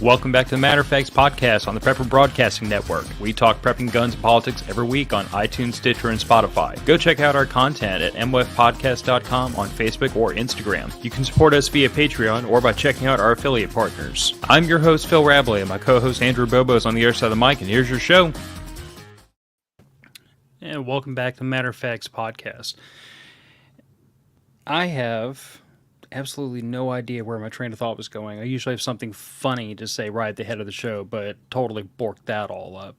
Welcome back to the Matter of Facts podcast on the Prepper Broadcasting Network. We talk prepping, guns, and politics every week on iTunes, Stitcher, and Spotify. Go check out our content at mwfpodcast.com on Facebook or Instagram. You can support us via Patreon or by checking out our affiliate partners. I'm your host, Phil Rabalais, and my co-host, Andrew Bobo, is on the other side of the mic, and here's your show. And welcome back to the Matter of Facts podcast. I have absolutely no idea where my train of thought was going. I usually have something funny to say right at the head of the show, but totally borked that all up.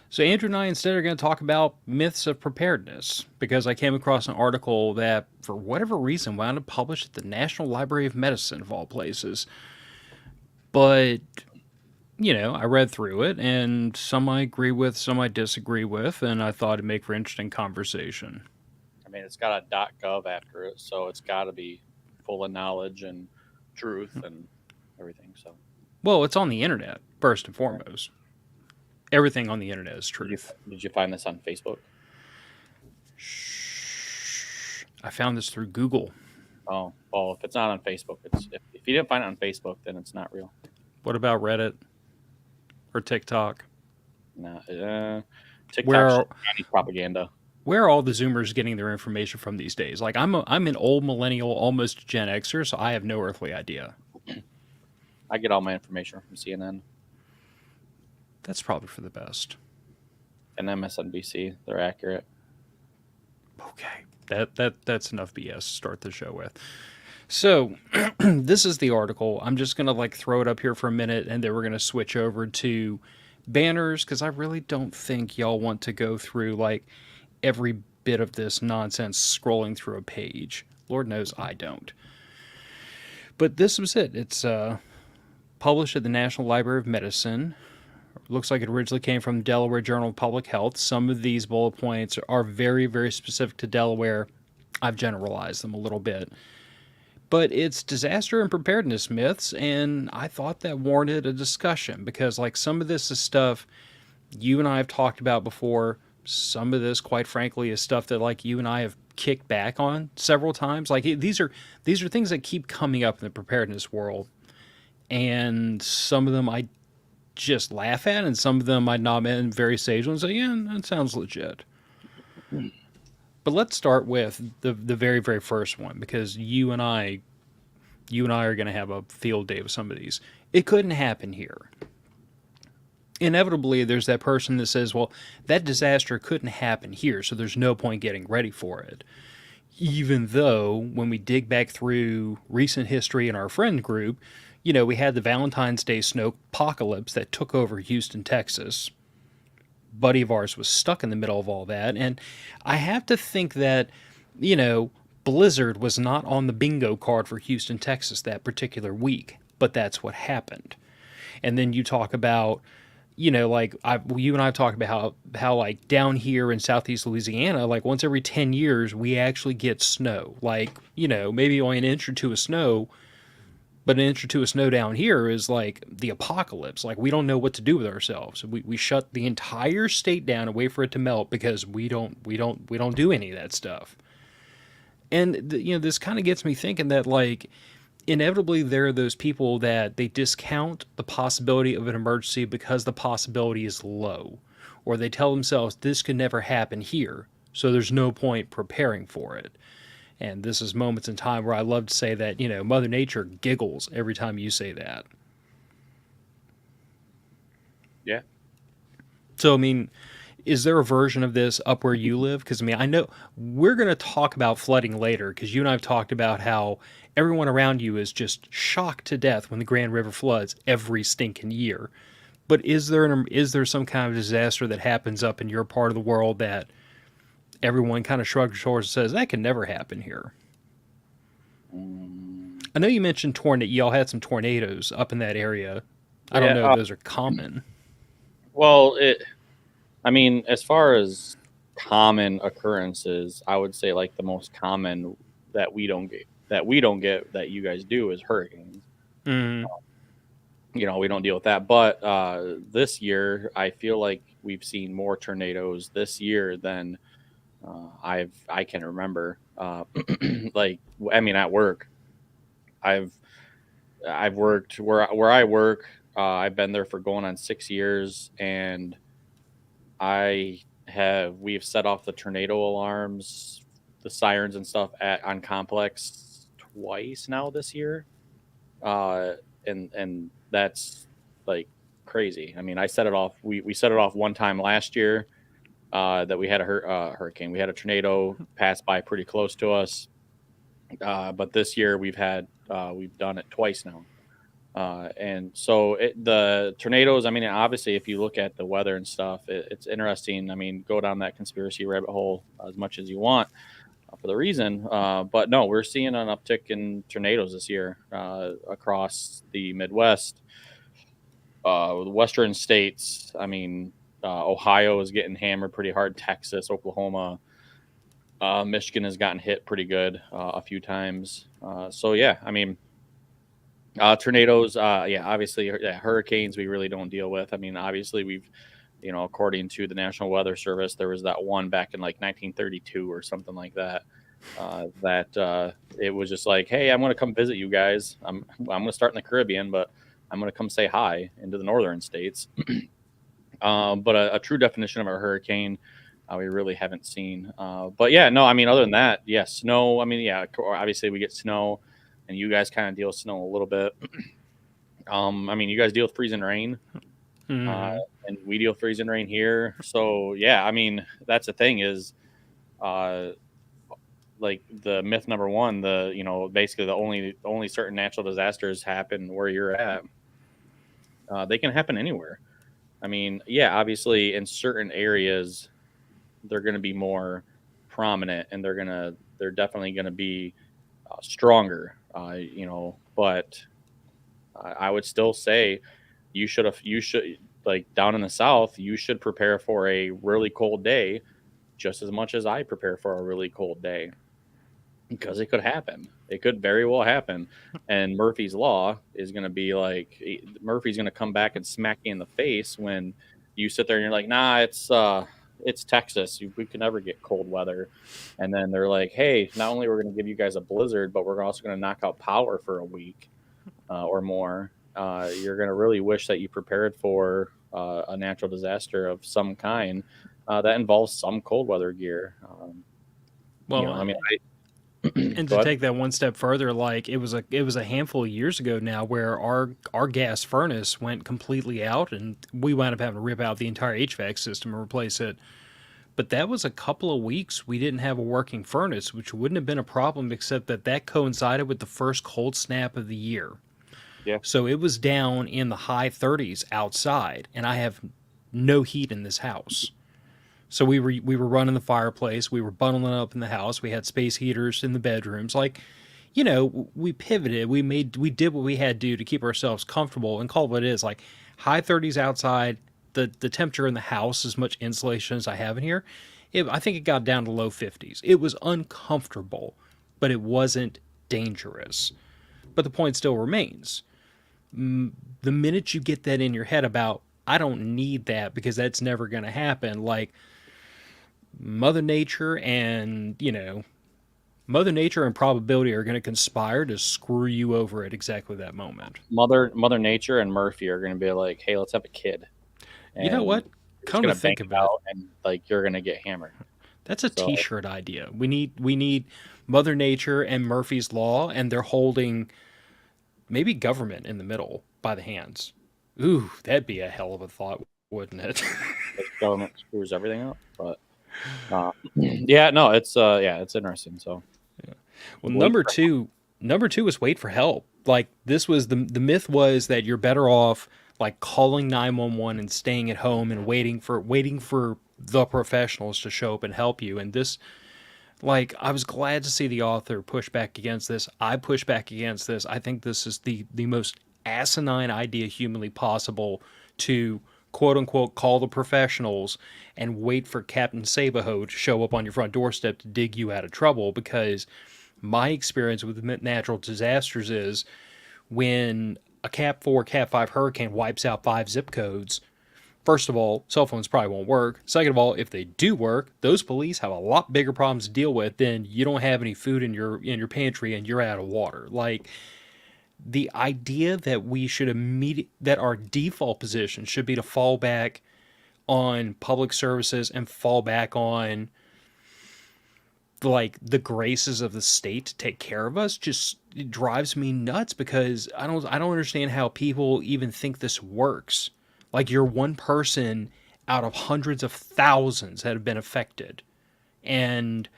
So Andrew and I instead are going to talk about myths of preparedness, because I came across an article that, for whatever reason, wound up published at the National Library of Medicine, of all places. But, you know, I read through it, and some I agree with, some I disagree with, and I thought it'd make for interesting conversation. I mean, it's got a .gov after it, so it's got to be full of knowledge and truth and everything. So, well, it's on the internet first and foremost. Everything on the internet is truth. Did you find this on Facebook? I found this through Google. Oh, well, if it's not on Facebook, if you didn't find it on Facebook, then it's not real. What about Reddit or TikTok? No, TikTok's propaganda. Where are all the Zoomers getting their information from these days? Like, I'm an old millennial, almost Gen Xer, so I have no earthly idea. I get all my information from CNN. That's probably for the best. And MSNBC, they're accurate. Okay, that's enough BS to start the show with. So, this is the article. I'm just going to throw it up here for a minute, and then we're going to switch over to banners, because I really don't think y'all want to go through, every bit of this nonsense scrolling through a page. Lord knows I don't. But this was it. It's published at the National Library of Medicine. Looks like it originally came from the Delaware Journal of Public Health. Some of these bullet points are very, very specific to Delaware. I've generalized them a little bit. But it's disaster and preparedness myths, and I thought that warranted a discussion, because some of this is stuff you and I have talked about before. Some of this, quite frankly, is stuff that you and I have kicked back on several times. These are things that keep coming up in the preparedness world, and some of them I just laugh at, and some of them I nod in very sagely and say, yeah, that sounds legit. But let's start with the very, very first one, because you and I are going to have a field day with some of these. It couldn't happen here. Inevitably, there's that person that says, well, that disaster couldn't happen here, so there's no point getting ready for it. Even though, when we dig back through recent history in our friend group, we had the Valentine's Day snow apocalypse that took over Houston, Texas. Buddy of ours was stuck in the middle of all that, and I have to think that, Blizzard was not on the bingo card for Houston, Texas that particular week, but that's what happened. And then you talk about, you and I have talked about how down here in southeast Louisiana, once every 10 years, we actually get snow. Maybe only an inch or two of snow, but an inch or two of snow down here is the apocalypse. We don't know what to do with ourselves. We shut the entire state down and wait for it to melt, because we don't do any of that stuff. And this kind of gets me thinking that inevitably there are those people that they discount the possibility of an emergency because the possibility is low, or they tell themselves this could never happen here, so there's no point preparing for it. And this is moments in time where I love to say that, Mother Nature giggles every time you say that. Yeah. So, is there a version of this up where you live? Because, I know we're going to talk about flooding later, because you and I have talked about how everyone around you is just shocked to death when the Grand River floods every stinking year. But is there some kind of disaster that happens up in your part of the world that everyone kind of shrugs their shoulders and says, that can never happen here? I know you mentioned y'all had some tornadoes up in that area. I don't know if those are common. Well, as far as common occurrences, I would say the most common that we don't get that you guys do is hurricanes. Mm-hmm. We don't deal with that. But this year, I feel like we've seen more tornadoes this year than I can remember. At work, I've worked where I work. I've been there for going on 6 years, and we've set off the tornado alarms, the sirens and stuff on complex twice now this year, uh, and that's like crazy. I mean, I set it off. We set it off one time last year, that we had a hurricane. We had a tornado pass by pretty close to us, but this year we've done it twice now. And so the tornadoes, I mean, obviously, if you look at the weather and stuff, it's interesting. I mean, go down that conspiracy rabbit hole as much as you want, for the reason. But no, we're seeing an uptick in tornadoes this year, across the Midwest, the western states. I mean, Ohio is getting hammered pretty hard. Texas, Oklahoma, Michigan has gotten hit pretty good, a few times. So yeah, I mean, tornadoes, yeah, obviously, yeah, hurricanes we really don't deal with. I mean, obviously according to the National Weather Service, there was that one back in like 1932 or something like that. It was just like, hey, I'm going to come visit you guys. I'm going to start in the Caribbean, but I'm going to come say hi into the northern states. But a true definition of a hurricane, we really haven't seen. But yeah, no, I mean, other than that, yeah, snow. I mean, yeah, obviously we get snow, and you guys kind of deal with snow a little bit. I mean, you guys deal with freezing rain, and we deal with freezing rain here. So yeah, I mean, that's the thing is, like the myth number one, basically the only certain natural disasters happen where you're at. They can happen anywhere. I mean, yeah, obviously in certain areas they're going to be more prominent, and they're definitely going to be stronger. But I would still say you should like down in the South, you should prepare for a really cold day just as much as I prepare for a really cold day, because it could happen. It could very well happen. And Murphy's Law is going to be like, Murphy's going to come back and smack you in the face when you sit there and you're like, nah, it's Texas. We can never get cold weather. And then they're like, hey, not only we're going to give you guys a blizzard, but we're also going to knock out power for a week, or more. You're going to really wish that you prepared for a natural disaster of some kind, that involves some cold weather gear. I mean, and to take that one step further, like it was a handful of years ago now where our gas furnace went completely out, and we wound up having to rip out the entire HVAC system and replace it. But that was a couple of weeks we didn't have a working furnace, which wouldn't have been a problem except that coincided with the first cold snap of the year. yeah. So it was down in the high 30s outside, and I have no heat in this house. So we were running the fireplace, we were bundling up in the house, we had space heaters in the bedrooms. Like, we pivoted, we did what we had to do to keep ourselves comfortable and call it what it is. Like high 30s outside, the temperature in the house, as much insulation as I have in here, I think it got down to low 50s. It was uncomfortable, but it wasn't dangerous. But the point still remains. The minute you get that in your head about, I don't need that because that's never going to happen, like Mother Nature and, Mother Nature and probability are going to conspire to screw you over at exactly that moment. Mother Nature and Murphy are going to be like, hey, let's have a kid. And you know what? Come to think of it, and like you're going to get hammered. That's a T-shirt idea. We need Mother Nature and Murphy's Law, and they're holding maybe government in the middle by the hands. Ooh, that'd be a hell of a thought, wouldn't it? The government screws everything up, but yeah, no, it's interesting. So, yeah. Well, number two is wait for help. Like this was the myth was that you're better off like calling 911 and staying at home and waiting for the professionals to show up and help you. And this, like, I was glad to see the author push back against this. I push back against this. I think this is the most asinine idea humanly possible, to quote unquote call the professionals and wait for Captain Sabaho to show up on your front doorstep to dig you out of trouble. Because my experience with natural disasters is when a Cat 4, Cat 5 hurricane wipes out 5 zip codes, first of all, cell phones probably won't work. Second of all, if they do work, those police have a lot bigger problems to deal with than you don't have any food in your pantry and you're out of water. Like, the idea that we should that our default position should be to fall back on public services and fall back on like the graces of the state to take care of us just it drives me nuts because I don't understand how people even think this works. Like you're one person out of hundreds of thousands that have been affected. And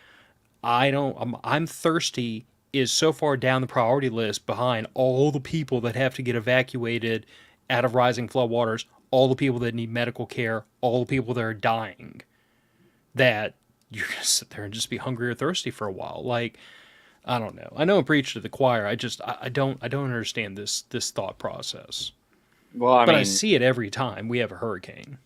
I'm thirsty is so far down the priority list behind all the people that have to get evacuated out of rising floodwaters, all the people that need medical care, all the people that are dying, that you're gonna sit there and just be hungry or thirsty for a while. Like, I don't know. I know I'm preaching to the choir. I don't understand this thought process. Well, I But I mean, see it every time we have a hurricane.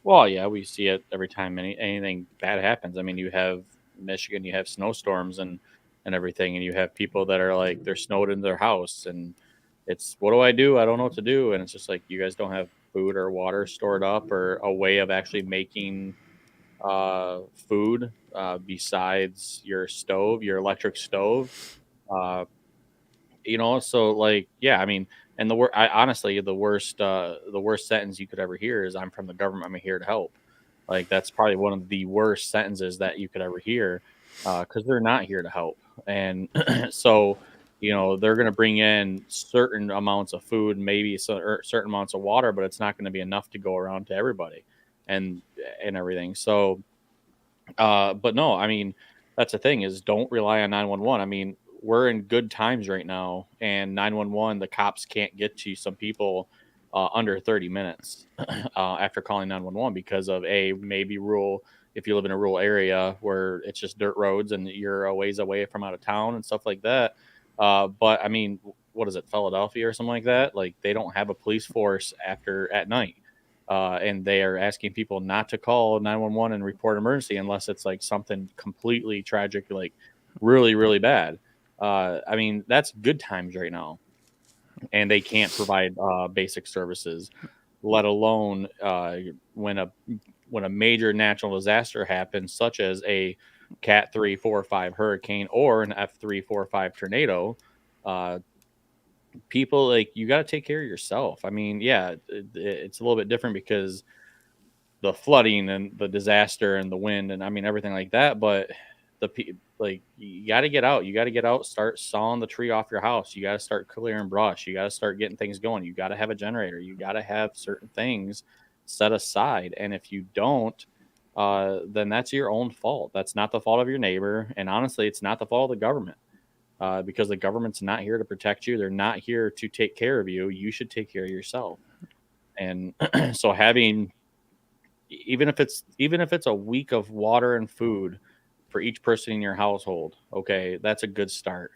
well, yeah, we see it every time anything bad happens. I mean, you have Michigan, you have snowstorms and everything, and you have people that are like they're snowed in their house, and it's what do I do? I don't know what to do, and it's just like you guys don't have food or water stored up or a way of actually making food besides your stove, your electric stove. Uh, so like yeah, I mean, and honestly the worst sentence you could ever hear is I'm from the government, I'm here to help. Like that's probably one of the worst sentences that you could ever hear, because they're not here to help. And so they're going to bring in certain amounts of food, maybe certain amounts of water, but it's not going to be enough to go around to everybody and everything. So but no, I mean, that's the thing is don't rely on 911. I mean, we're in good times right now, and 911, the cops can't get to some people under 30 minutes after calling 911 because of a maybe rural, if you live in a rural area where it's just dirt roads and you're a ways away from out of town and stuff like that. But I mean, what is it, Philadelphia or something like that? Like they don't have a police force after at night, and they are asking people not to call 911 and report emergency unless it's like something completely tragic, like really, really bad. I mean, that's good times right now, and they can't provide basic services, let alone when a major natural disaster happens, such as a Cat 3, 4, 5 hurricane or an F 3, 4, 5 tornado. Uh, People like you got to take care of yourself. I mean, yeah, it's a little bit different because the flooding and the disaster and the wind and I mean everything like that. But like you got to get out. You got to get out. Start sawing the tree off your house. You got to start clearing brush. You got to start getting things going. You got to have a generator. You got to have certain things set aside. And if you don't, then that's your own fault. That's not the fault of your neighbor. And honestly, it's not the fault of the government. Because the government's not here to protect you. They're not here to take care of you. You should take care of yourself. And so having even if it's a week of water and food for each person in your household, okay, that's a good start.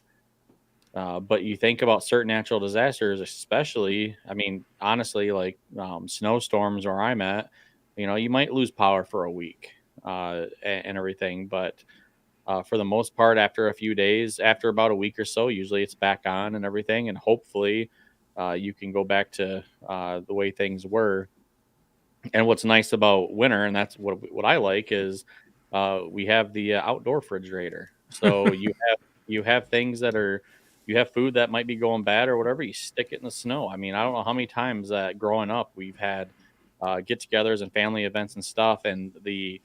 But you think about certain natural disasters, especially, I mean, honestly, like snowstorms where I'm at, you might lose power for a week and everything. But for the most part, after a few days, after about a week or so, usually it's back on and everything. And hopefully you can go back to the way things were. And what's nice about winter, and that's what I like, is we have the outdoor refrigerator. So you have things that are you have food that might be going bad or whatever. You stick it in the snow. I mean, I don't know how many times that growing up we've had get-togethers and family events and stuff, and the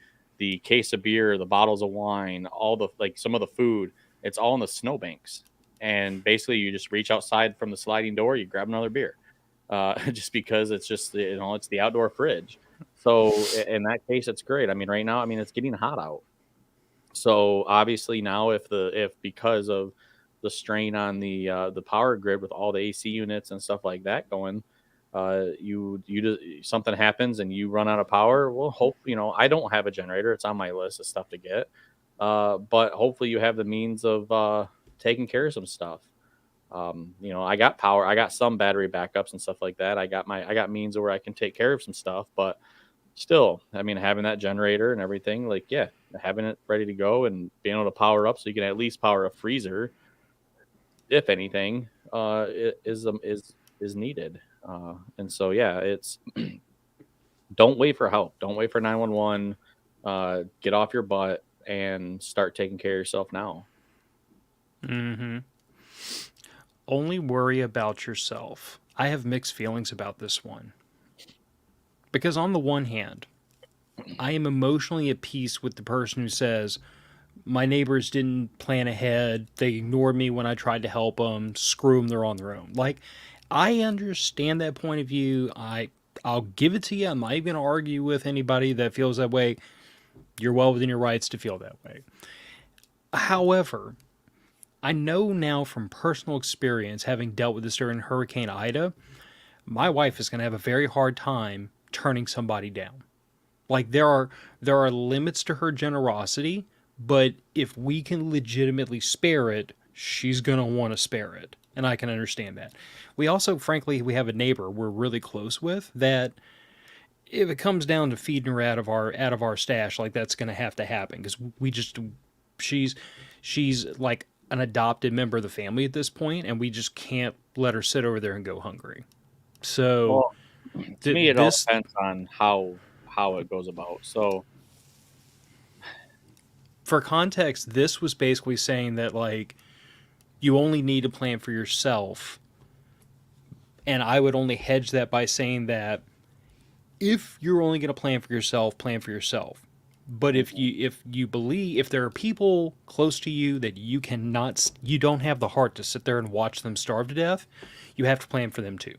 case of beer, the bottles of wine, all the like some of the food, it's all in the snowbanks. And basically, you just reach outside from the sliding door, you grab another beer just because it's just it's the outdoor fridge. So in that case, it's great. I mean, right now, I mean, it's getting hot out. So obviously now, if because of the strain on the power grid with all the AC units and stuff like that going, something happens and you run out of power. Well, hope I don't have a generator. It's on my list of stuff to get. But hopefully you have the means of taking care of some stuff. I got power, I got some battery backups and stuff like that. I got means where I can take care of some stuff, but still, I mean, having that generator and everything, like, yeah, having it ready to go and being able to power up so you can at least power a freezer, if anything, is needed. And so, yeah, it's don't wait for help. Don't wait for 911. Get off your butt and start taking care of yourself now. Mm-hmm. Only worry about yourself. I have mixed feelings about this one. Because on the one hand, I am emotionally at peace with the person who says, my neighbors didn't plan ahead. They ignored me when I tried to help them. Screw them, they're on their own. Like, I understand that point of view. I'll give it to you. I'm not even going to argue with anybody that feels that way. You're well within your rights to feel that way. However, I know now from personal experience, having dealt with this during Hurricane Ida, my wife is going to have a very hard time turning somebody down. Like there are limits to her generosity, but if we can legitimately spare it, she's going to want to spare it. And I can understand that. We also, frankly, we have a neighbor we're really close with that if it comes down to feeding her out of our stash, like that's going to happen because we just she's she's like an adopted member of the family at this point, and we just can't let her sit over there and go hungry. So Well, to me, it all this, depends on how it goes about. So for context, this was basically saying that like you only need to plan for yourself, and I would only hedge that by saying that if you're only going to plan for yourself, plan for yourself. But if you believe if there are people close to you that you don't have the heart to sit there and watch them starve to death, you have to plan for them too.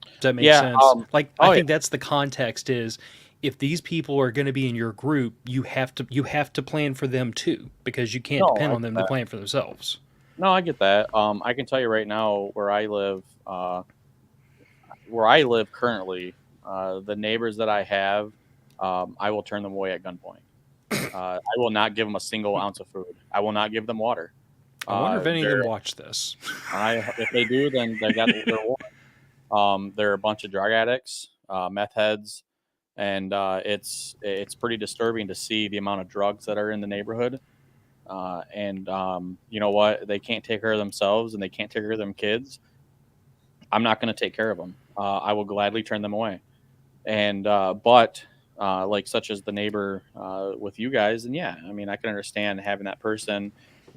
Does that make yeah, sense? Like I oh yeah, think that's the context is if these people are going to be in your group, you have to plan for them too because you can't no, depend I on get them to that. plan for themselves. No, I get that. I can tell you right now where I live currently, the neighbors that I have, I will turn them away at gunpoint. I will not give them a single ounce of food. I will not give them water. I wonder if any of them They're watch this. if they do, then they got their war. They're a bunch of drug addicts, meth heads, and it's pretty disturbing to see the amount of drugs that are in the neighborhood. And you know what? They can't take care of themselves, and they can't take care of them kids. I'm not going to take care of them. I will gladly turn them away. And but like such as the neighbor with you guys, and yeah, I mean, I can understand having that person,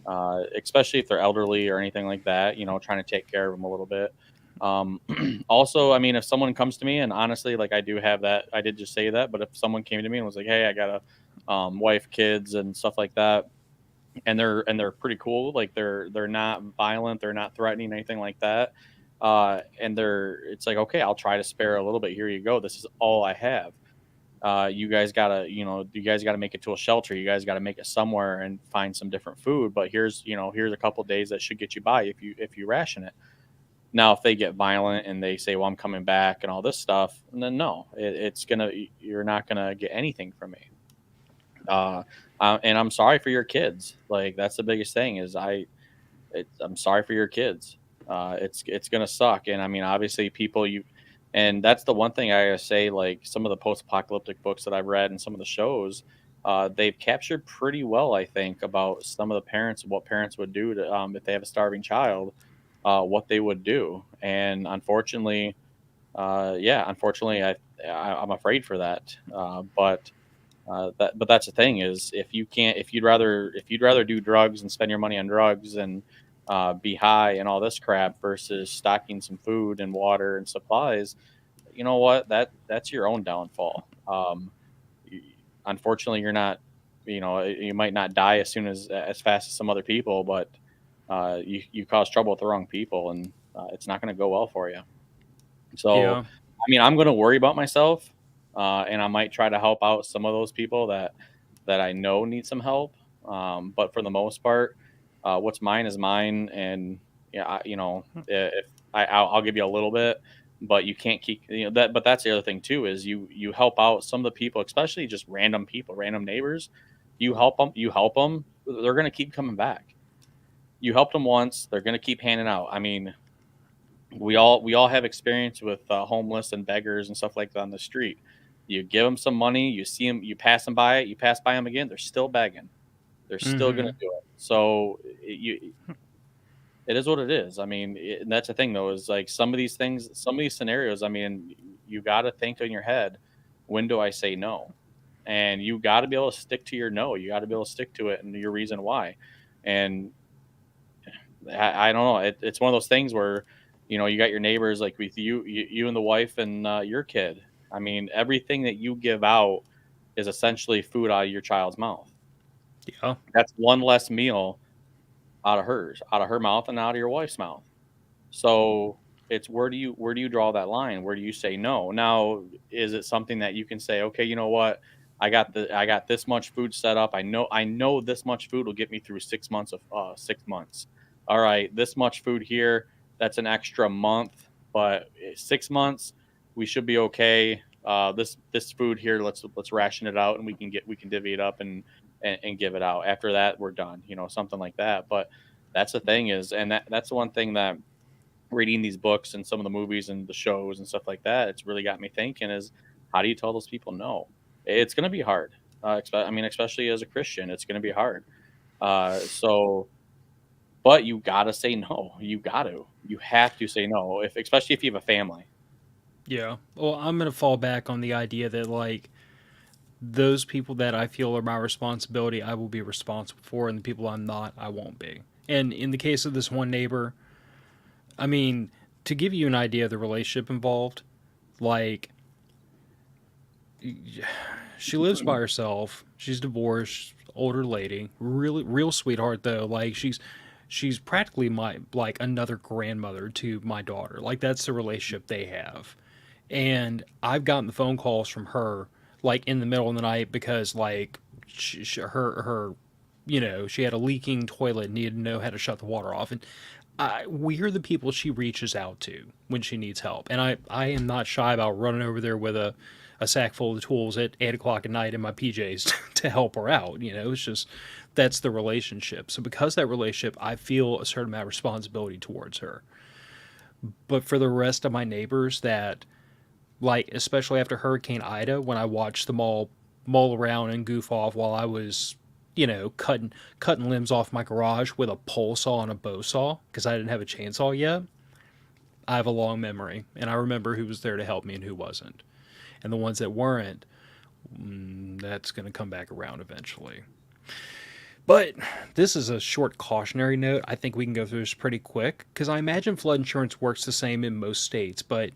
especially if they're elderly or anything like that. You know, trying to take care of them a little bit. Um, Also, I mean, if someone comes to me, and honestly, like I do have that, I did just say that, but if someone came to me and was like, "Hey, I got a wife, kids, and stuff like that," and they're pretty cool, like they're not violent, they're not threatening, anything like that, and it's like, okay, I'll try to spare a little bit. Here you go. This is all I have. You guys gotta make it to a shelter. You guys gotta make it somewhere and find some different food. But here's a couple days that should get you by if you ration it. Now, if they get violent and they say, "Well, I'm coming back," and all this stuff, and then no, you're not gonna get anything from me. Uh, and I'm sorry for your kids. Like that's the biggest thing is I'm sorry for your kids. It's gonna suck, and I mean, obviously, and that's the one thing I gotta say. Like some of the post-apocalyptic books that I've read and some of the shows, they've captured pretty well, I think, about some of the parents and what parents would do to if they have a starving child, what they would do. And unfortunately, I'm afraid for that. But that's the thing is if you'd rather do drugs and spend your money on drugs and be high and all this crap versus stocking some food and water and supplies, you know what? That's your own downfall. Y- Unfortunately, you're not. You might not die as fast as some other people, but you cause trouble with the wrong people, and it's not going to go well for you. So, Yeah. I mean, I'm going to worry about myself, and I might try to help out some of those people that I know need some help. But for the most part, what's mine is mine, and yeah, if I'll give you a little bit, but you can't keep that. But that's the other thing too is you help out some of the people, especially just random people, random neighbors. You help them. They're going to keep coming back. You helped them once, they're going to keep handing out. I mean, we all have experience with homeless and beggars and stuff like that on the street. You give them some money, you see them, you pass by them again, they're still begging. They're still going to Mm-hmm. do it. So it is what it is. I mean, and that's the thing though is like some of these things, some of these scenarios. I mean, you got to think in your head, when do I say no? And you got to be able to stick to your no. You got to be able to stick to it and your reason why. And I don't know. It's one of those things where, you got your neighbors like with you and the wife and your kid. I mean, everything that you give out is essentially food out of your child's mouth. Yeah. That's one less meal out of her mouth and out of your wife's mouth. So it's where do you draw that line? Where do you say no? Now, is it something that you can say, okay, you know what? I got this much food set up. I know this much food will get me through 6 months of 6 months. All right, this much food here, that's an extra month, but 6 months, we should be okay. This food here, let's ration it out and we can divvy it up and give it out. After that, we're done. Something like that. But that's the thing is, and that's the one thing that reading these books and some of the movies and the shows and stuff like that, it's really got me thinking is how do you tell those people no? It's going to be hard. I mean, especially as a Christian, it's going to be hard. So, but you got to say no. You have to say no, especially if you have a family. Yeah. Well, I'm going to fall back on the idea that, like, those people that I feel are my responsibility, I will be responsible for, and the people I'm not, I won't be. And in the case of this one neighbor, I mean, to give you an idea of the relationship involved, like, she lives by herself. She's divorced, older lady, really real sweetheart though. Like she's practically my like another grandmother to my daughter. Like that's the relationship they have. And I've gotten the phone calls from her like in the middle of the night because like her she had a leaking toilet and needed to know how to shut the water off. And we're the people she reaches out to when she needs help. And I am not shy about running over there with a sack full of tools at 8 o'clock at night in my PJs to help her out. It's just that's the relationship. So because that relationship, I feel a certain amount of responsibility towards her. But for the rest of my neighbors that like, especially after Hurricane Ida, when I watched them all mull around and goof off while I was, cutting limbs off my garage with a pole saw and a bow saw because I didn't have a chainsaw yet. I have a long memory, and I remember who was there to help me and who wasn't. And the ones that weren't, that's going to come back around eventually. But this is a short cautionary note. I think we can go through this pretty quick because I imagine flood insurance works the same in most states, but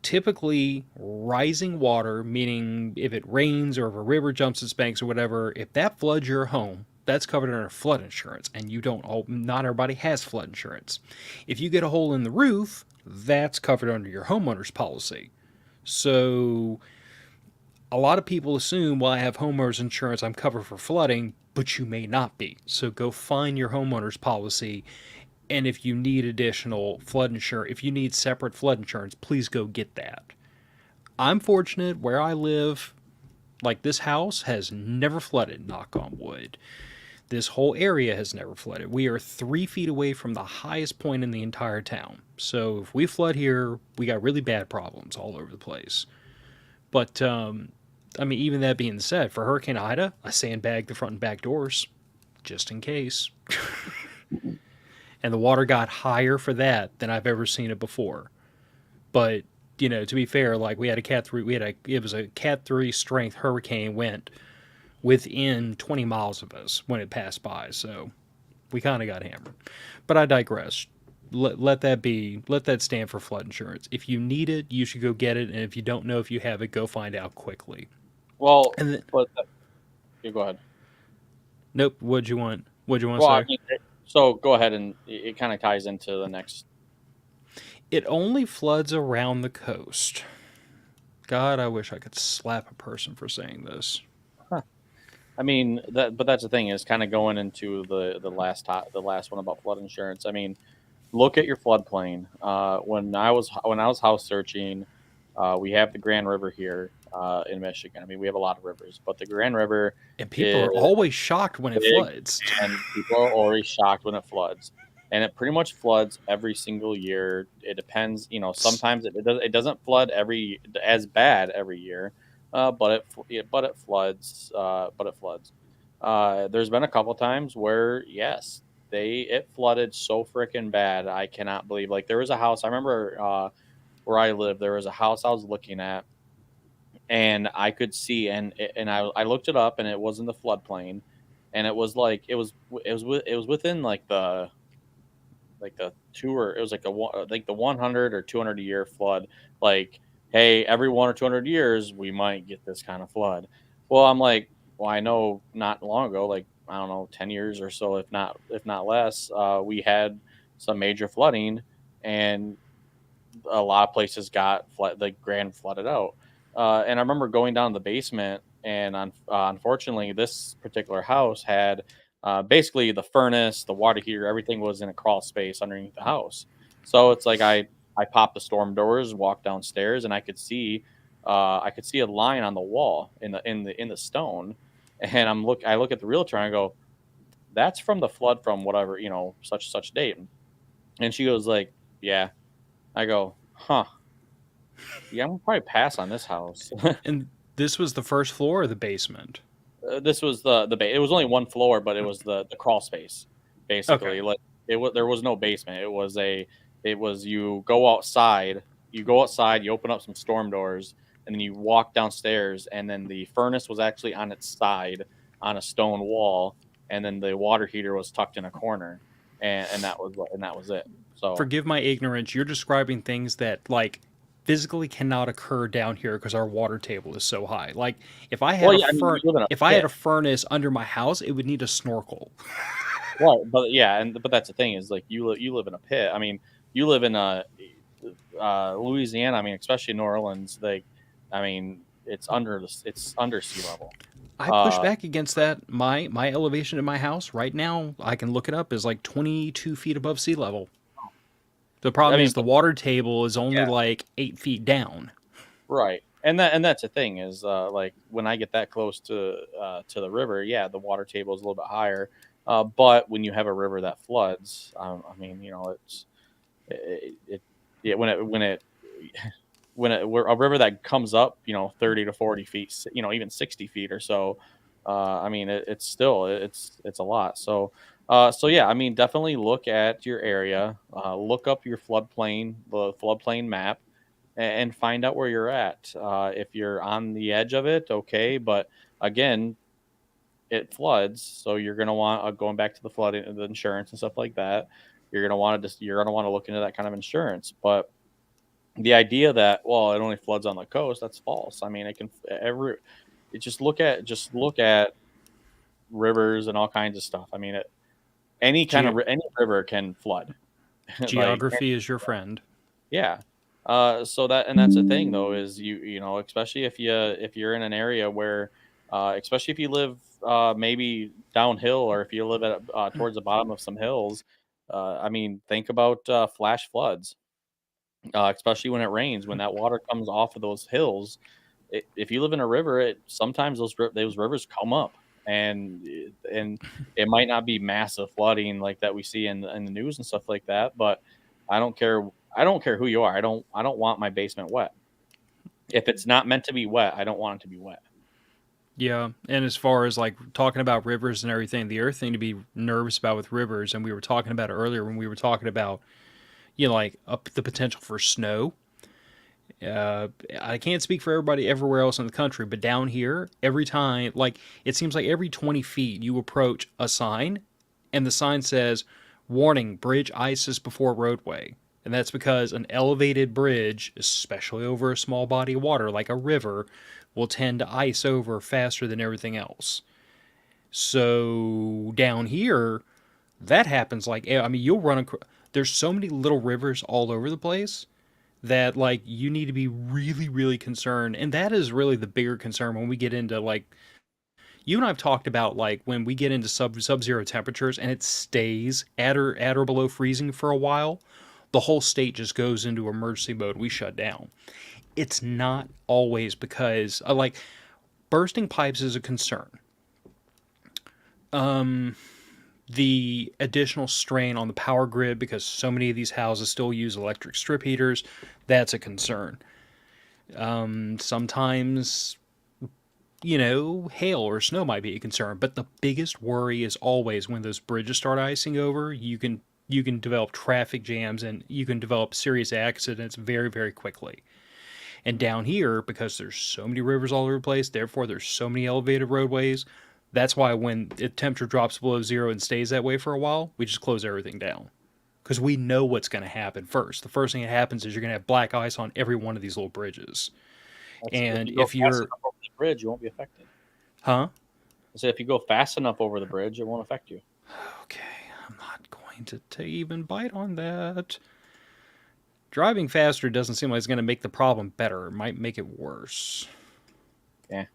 typically rising water, meaning if it rains or if a river jumps its banks or whatever, if that floods your home, that's covered under flood insurance, and you don't all not everybody has flood insurance. If you get a hole in the roof, that's covered under your homeowner's policy. So a lot of people assume, well, I have homeowners insurance, I'm covered for flooding, but you may not be. So go find your homeowner's policy, and if you need additional flood insurance, if you need separate flood insurance, please go get that. I'm fortunate where I live, like this house has never flooded, knock on wood. This whole area has never flooded. We are 3 feet away from the highest point in the entire town. So if we flood here, we got really bad problems all over the place. But, I mean, even that being said, for Hurricane Ida, I sandbagged the front and back doors just in case. And the water got higher for that than I've ever seen it before. But to be fair, like we had a cat 3, it was a cat 3 strength hurricane went within 20 miles of us when it passed by, so we kind of got hammered. But I digress. Let that stand for flood insurance. If you need it, you should go get it, and if you don't know if you have it, go find out quickly. Well, And then, but you go ahead. nope, what'd you want to Well, I say? mean, so go ahead and it kind of ties into the next. It only floods around the coast. God, I wish I could slap a person for saying this. I mean but that's the thing is kind of going into the last one about flood insurance. I mean, look at your floodplain. When I was house searching, we have the Grand River here in Michigan. I mean, we have a lot of rivers, but the Grand River And people is are always shocked when it big, floods. and people are always shocked when it floods. And it pretty much floods every single year. It depends, sometimes it doesn't flood every as bad every year, but it floods. There's been a couple times where yes, it flooded so freaking bad. I cannot believe, like, there was a house I remember where I live. There was a house I was looking at, and I could see, and I looked it up, and it was in the floodplain, and it was like it was within like like the two or it was like like the 100 or 200 a year flood. Like, hey, every 1 or 200 years we might get this kind of flood. Well, I'm like, well, I know not long ago, like I don't know, 10 years or so, if not less, we had some major flooding, and a lot of places got the grand flooded out. And I remember going down to the basement, and unfortunately, this particular house had basically the furnace, the water heater, everything was in a crawl space underneath the house. So it's like I popped the storm doors, walked downstairs, and I could see a line on the wall in the stone. And I look at the realtor and I go, that's from the flood from whatever, such date. And she goes like, yeah. I go, huh. Yeah, I'm gonna probably pass on this house. And this was the first floor of the basement. This was it was only one floor, but it was the crawl space, Okay. basically. Like there was no basement. It was you go outside, you open up some storm doors, and then you walk downstairs, and then the furnace was actually on its side on a stone wall, and then the water heater was tucked in a corner, and that was it. So Forgive my ignorance. You're describing things that like physically cannot occur down here because our water table is so high. Like well, yeah, I mean, you live in a if I had pit. a furnace under my house, it would need a snorkel. Right, but yeah, but that's the thing is like you live in a pit. I mean, you live in Louisiana. I mean, especially New Orleans. Like, I mean, it's under sea level. I push Uh, back against that. My elevation in my house right now, I can look it up, is like 22 feet above sea level. The I problem mean, is the water table is only yeah, like 8 feet down. right, and that's the thing is like when I get that close to the river, yeah, the water table is a little bit higher. But when you have a river that floods, I mean, it yeah, we're a river that comes up, 30 to 40 feet, even 60 feet or so. I mean, it's still, it's a lot. So yeah, I mean, definitely look at your area, look up the floodplain map, and find out where you're at. If you're on the edge of it, okay. But again, it floods, so you're going to want going back to the flooding, the insurance and stuff like that. You're going to want to look into that kind of insurance. But the idea that, well, it only floods on the coast, that's false. I mean, it can every it just look at rivers and all kinds of stuff. I mean, Ge- any river can flood. Like, Geography is your friend. yeah. That's the thing though, is especially if you're in an area where, especially if you live maybe downhill, or if you live towards the bottom of some hills. I mean, think about flash floods, especially when it rains, when that water comes off of those hills. If you live in a river, sometimes those rivers come up, and it might not be massive flooding like that we see in the news and stuff like that. But I don't care. I don't care who you are. I don't want my basement wet. If it's not meant to be wet, I don't want it to be wet. Yeah, and as far as like talking about rivers and everything, the other thing to be nervous about with rivers, and we were talking about it earlier when we were talking about, like the potential for snow. I can't speak for everybody everywhere else in the country, but down here, every time, like it seems like every 20 feet you approach a sign, and the sign says, "Warning: Bridge ices before roadway." And that's because an elevated bridge, especially over a small body of water like a river, will tend to ice over faster than everything else. So down here, that happens like, I mean, you'll run across, there's so many little rivers all over the place that like you need to be really really concerned, and that is really the bigger concern when we get into like, you and I've talked about like when we get into sub-zero temperatures and it stays at or below freezing for a while, the whole state just goes into emergency mode. We shut down. It's not always because like bursting pipes is a concern. The additional strain on the power grid because so many of these houses still use electric strip heaters, that's a concern. Sometimes, hail or snow might be a concern, but the biggest worry is always when those bridges start icing over, you can develop traffic jams and you can develop serious accidents very, very quickly. And down here, because there's so many rivers all over the place, therefore there's so many elevated roadways. That's why when the temperature drops below zero and stays that way for a while, we just close everything down. because we know what's going to happen first. The first thing that happens is you're going to have black ice on every one of these little bridges. If And you go if fast you're, enough over the bridge, you won't be affected. huh? I said if you go fast enough over the bridge, it won't affect you. Okay, I'm not going to even bite on that. Driving faster doesn't seem like it's going to make the problem better. It might make it worse. Yeah,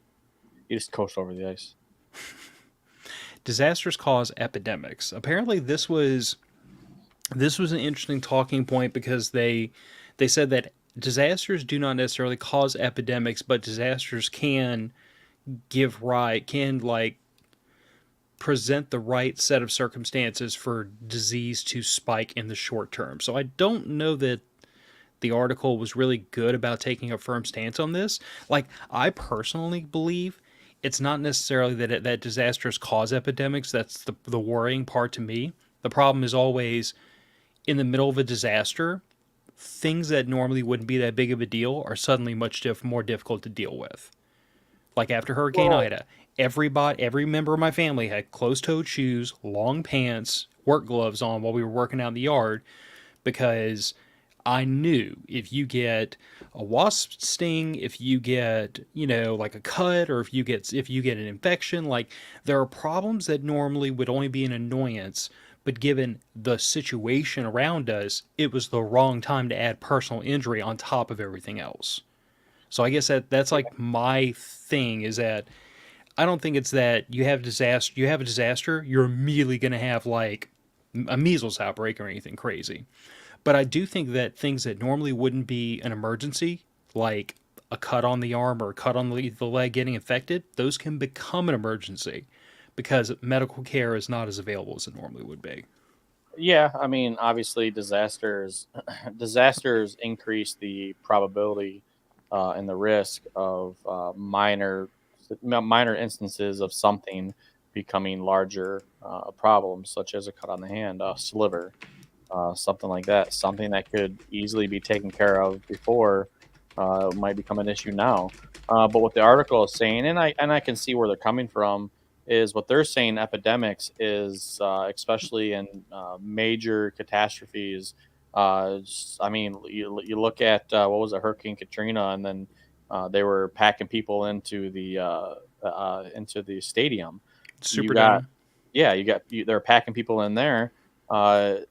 you just coast over the ice. Disasters cause epidemics. Apparently, this was an interesting talking point because they said that disasters do not necessarily cause epidemics, but disasters can like present the right set of circumstances for disease to spike in the short term. So I don't know that the article was really good about taking a firm stance on this. Like, I personally believe it's not necessarily that disasters cause epidemics. That's the worrying part to me. The problem is always in the middle of a disaster, things that normally wouldn't be that big of a deal are suddenly more difficult to deal with. Like after Hurricane Well, Ida, every member of my family had closed-toed shoes, long pants, work gloves on while we were working out in the yard because I knew if you get a wasp sting, if you get, like a cut, or if you get an infection, like there are problems that normally would only be an annoyance, but given the situation around us, it was the wrong time to add personal injury on top of everything else. So I guess that's like my thing is that I don't think it's that you have a disaster, you're immediately going to have like a measles outbreak or anything crazy. But I do think that things that normally wouldn't be an emergency, like a cut on the arm or a cut on the leg getting infected, those can become an emergency because medical care is not as available as it normally would be. yeah, I mean, obviously, disasters increase the probability and the risk of minor instances of something becoming larger problems, such as a cut on the hand, a sliver, something like that, something that could easily be taken care of before might become an issue now. But what the article is saying, and I can see where they're coming from, is what they're saying. Epidemics is especially in major catastrophes. I mean, you look at what was it, Hurricane Katrina, and then they were packing people into the stadium. You got Superdome. yeah, they're packing people in there.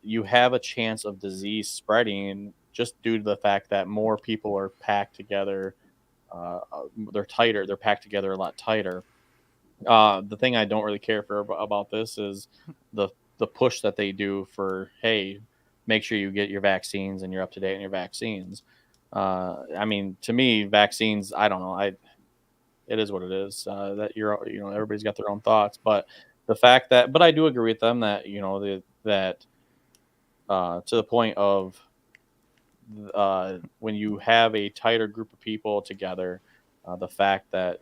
You have a chance of disease spreading just due to the fact that more people are packed together. They're tighter. They're packed together a lot tighter. The thing I don't really care for about this is the the push that they do for, hey, make sure you get your vaccines and you're up to date on your vaccines. I mean, to me, vaccines, I don't know. It is what it is. That everybody's got their own thoughts, but the fact that, but I do agree with them that that to the point of when you have a tighter group of people together, the fact that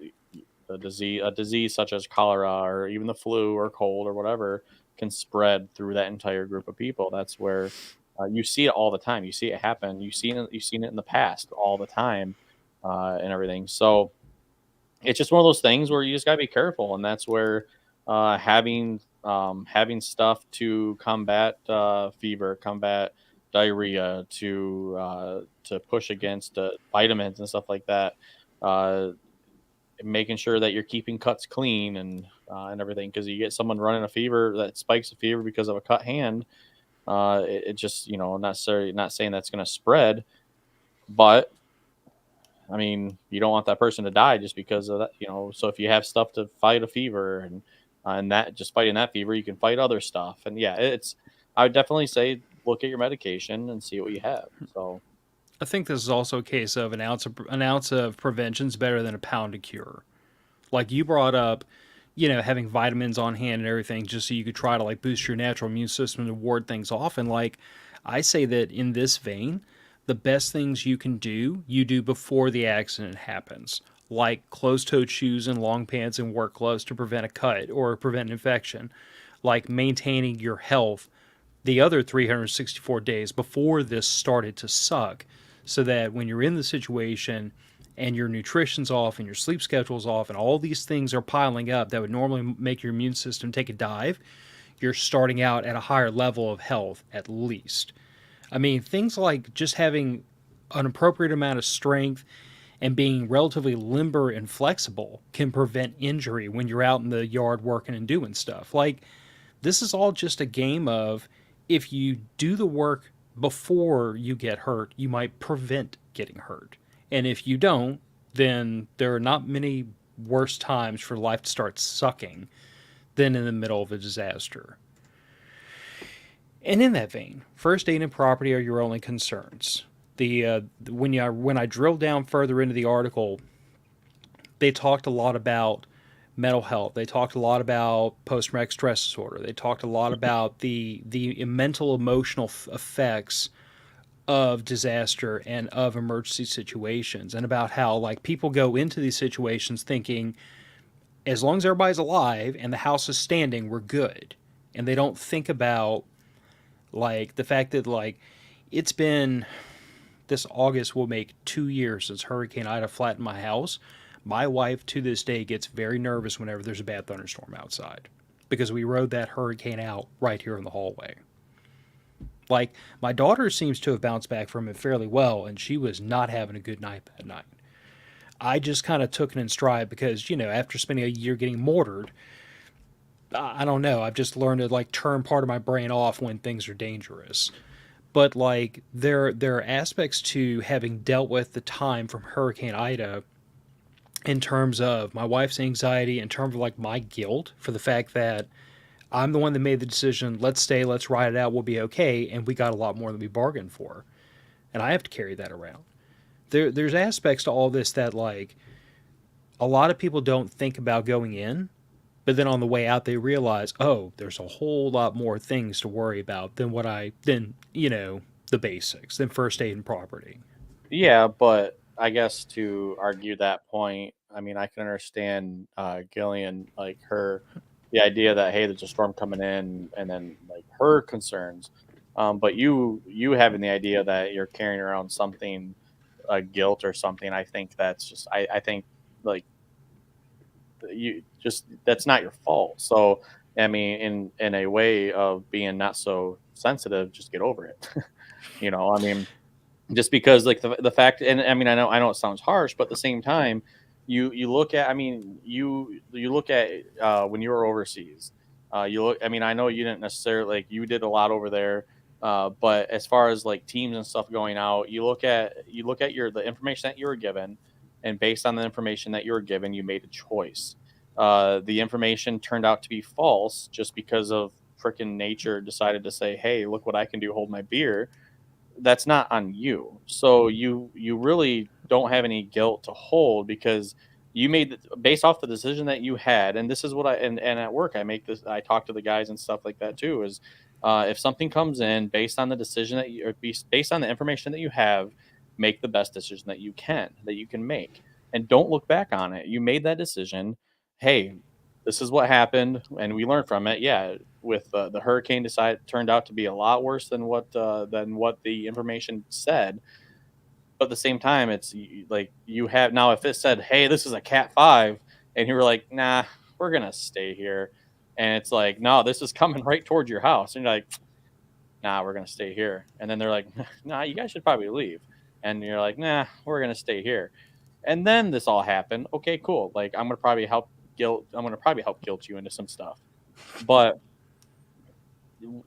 a disease such as cholera or even the flu or cold or whatever can spread through that entire group of people. That's where you see it all the time. You see it happen. You've seen it in the past all the time, and everything. So it's just one of those things where you just gotta be careful, and that's where having stuff to combat fever, combat diarrhea, to push against vitamins and stuff like that. Uh, Making sure that you're keeping cuts clean and everything, because you get someone running a fever that spikes a fever because of a cut hand. It just not saying that's going to spread, but I mean, you don't want that person to die just because of that. So if you have stuff to fight a fever, and that just fighting that fever, you can fight other stuff. And yeah, I would definitely say look at your medication and see what you have. So I think this is also a case of an ounce of prevention is better than a pound of cure. Like you brought up, having vitamins on hand and everything just so you could try to like boost your natural immune system to ward things off. And like I say that in this vein, the best things you do before the accident happens. Like closed-toed shoes and long pants and work gloves to prevent a cut or prevent infection. Like maintaining your health the other 364 days before this started to suck, so that when you're in the situation and your nutrition's off and your sleep schedule's off and all these things are piling up that would normally make your immune system take a dive, you're starting out at a higher level of health at least. I mean, things like just having an appropriate amount of strength and being relatively limber and flexible can prevent injury when you're out in the yard working and doing stuff. Like, this is all just a game of if you do the work before you get hurt, you might prevent getting hurt. And if you don't, then there are not many worse times for life to start sucking than in the middle of a disaster. And in that vein, first aid and property are your only concerns. When I drilled down further into the article, they talked a lot about mental health. They talked a lot about post-traumatic stress disorder. They talked a lot about the mental emotional effects of disaster and of emergency situations, and about how like people go into these situations thinking as long as everybody's alive and the house is standing, we're good. And they don't think about like the fact that like it's been this August will make 2 years since Hurricane Ida flattened my house. My wife to this day gets very nervous whenever there's a bad thunderstorm outside because we rode that hurricane out right here in the hallway. Like, my daughter seems to have bounced back from it fairly well, and she was not having a good night that night. I just kind of took it in stride because, after spending a year getting mortared, I don't know. I've just learned to, like, turn part of my brain off when things are dangerous. But, like, there are aspects to having dealt with the time from Hurricane Ida in terms of my wife's anxiety, in terms of, like, my guilt for the fact that I'm the one that made the decision, let's stay, let's ride it out, we'll be okay, and we got a lot more than we bargained for. And I have to carry that around. There's aspects to all this that, like, a lot of people don't think about going in, but then on the way out they realize, oh, there's a whole lot more things to worry about than the basics, than first aid and property. Yeah, but I guess to argue that point, I mean, I can understand Gillian, like the idea that hey, there's a storm coming in, and then like her concerns. But you having the idea that you're carrying around something, guilt or something, I think that's just I think like you just that's not your fault. So I mean, in a way of being not so sensitive, just get over it. I mean just because like the fact and I mean I know it sounds harsh but at the same time you look at I mean you look at when you were overseas you look I mean I know you didn't necessarily like you did a lot over there but as far as like teams and stuff going out you look at your the information that you were given and based on the information that you were given you made a choice the information turned out to be false just because of freaking nature decided to say hey look what I can do hold my beer that's not on you. So you really don't have any guilt to hold because you made based off the decision that you had, and this is what and at work I make this I talk to the guys and stuff like that too is if something comes in based on the decision that you or based on the information that you have, make the best decision that you can make, and don't look back on it. You made that decision. Hey, this is what happened, and we learned from it. Yeah, with the hurricane decide turned out to be a lot worse than what the information said. But at the same time, it's like you have now. If it said, "Hey, this is a Cat 5," and you were like, "Nah, we're gonna stay here," and it's like, "No, this is coming right towards your house," and you're like, "Nah, we're gonna stay here," and then they're like, "Nah, you guys should probably leave," and you're like, "Nah, we're gonna stay here," and then this all happened. Okay, cool. Like I'm gonna probably help guilt you into some stuff, but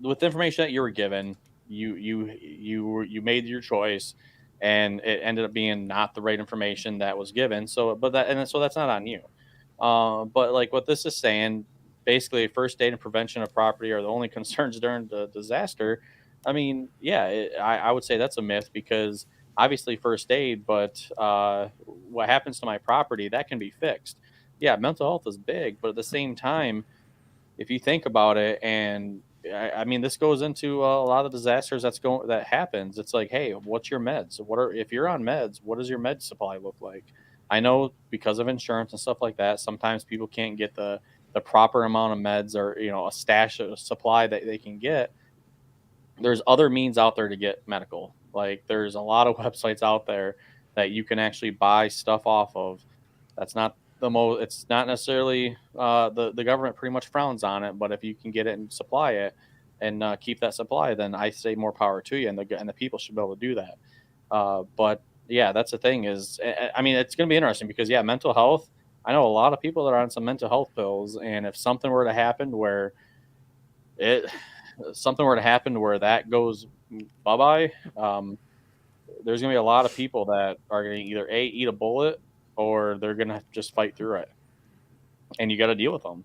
with the information that you were given, you made your choice, and it ended up being not the right information that was given. So, so that's not on you. But like what this is saying, basically, first aid and prevention of property are the only concerns during the disaster. I mean, yeah, I would say that's a myth because obviously first aid, but what happens to my property that can be fixed. Yeah, mental health is big, but at the same time if you think about it and I mean this goes into a lot of disasters that happens it's like hey what's your meds what are if you're on meds what does your med supply look like I know because of insurance and stuff like that sometimes people can't get the proper amount of meds or a stash of supply that they can get there's other means out there to get medical like there's a lot of websites out there that you can actually buy stuff off of that's not it's not necessarily the government pretty much frowns on it, but if you can get it and supply it and keep that supply, then I say more power to you, and the people should be able to do that. But yeah, that's the thing is, I mean, it's going to be interesting because yeah, mental health. I know a lot of people that are on some mental health pills, and if something were to happen where it something were to happen where that goes bye bye, there's going to be a lot of people that are going to either eat a bullet or they're going to just fight through it, and you got to deal with them.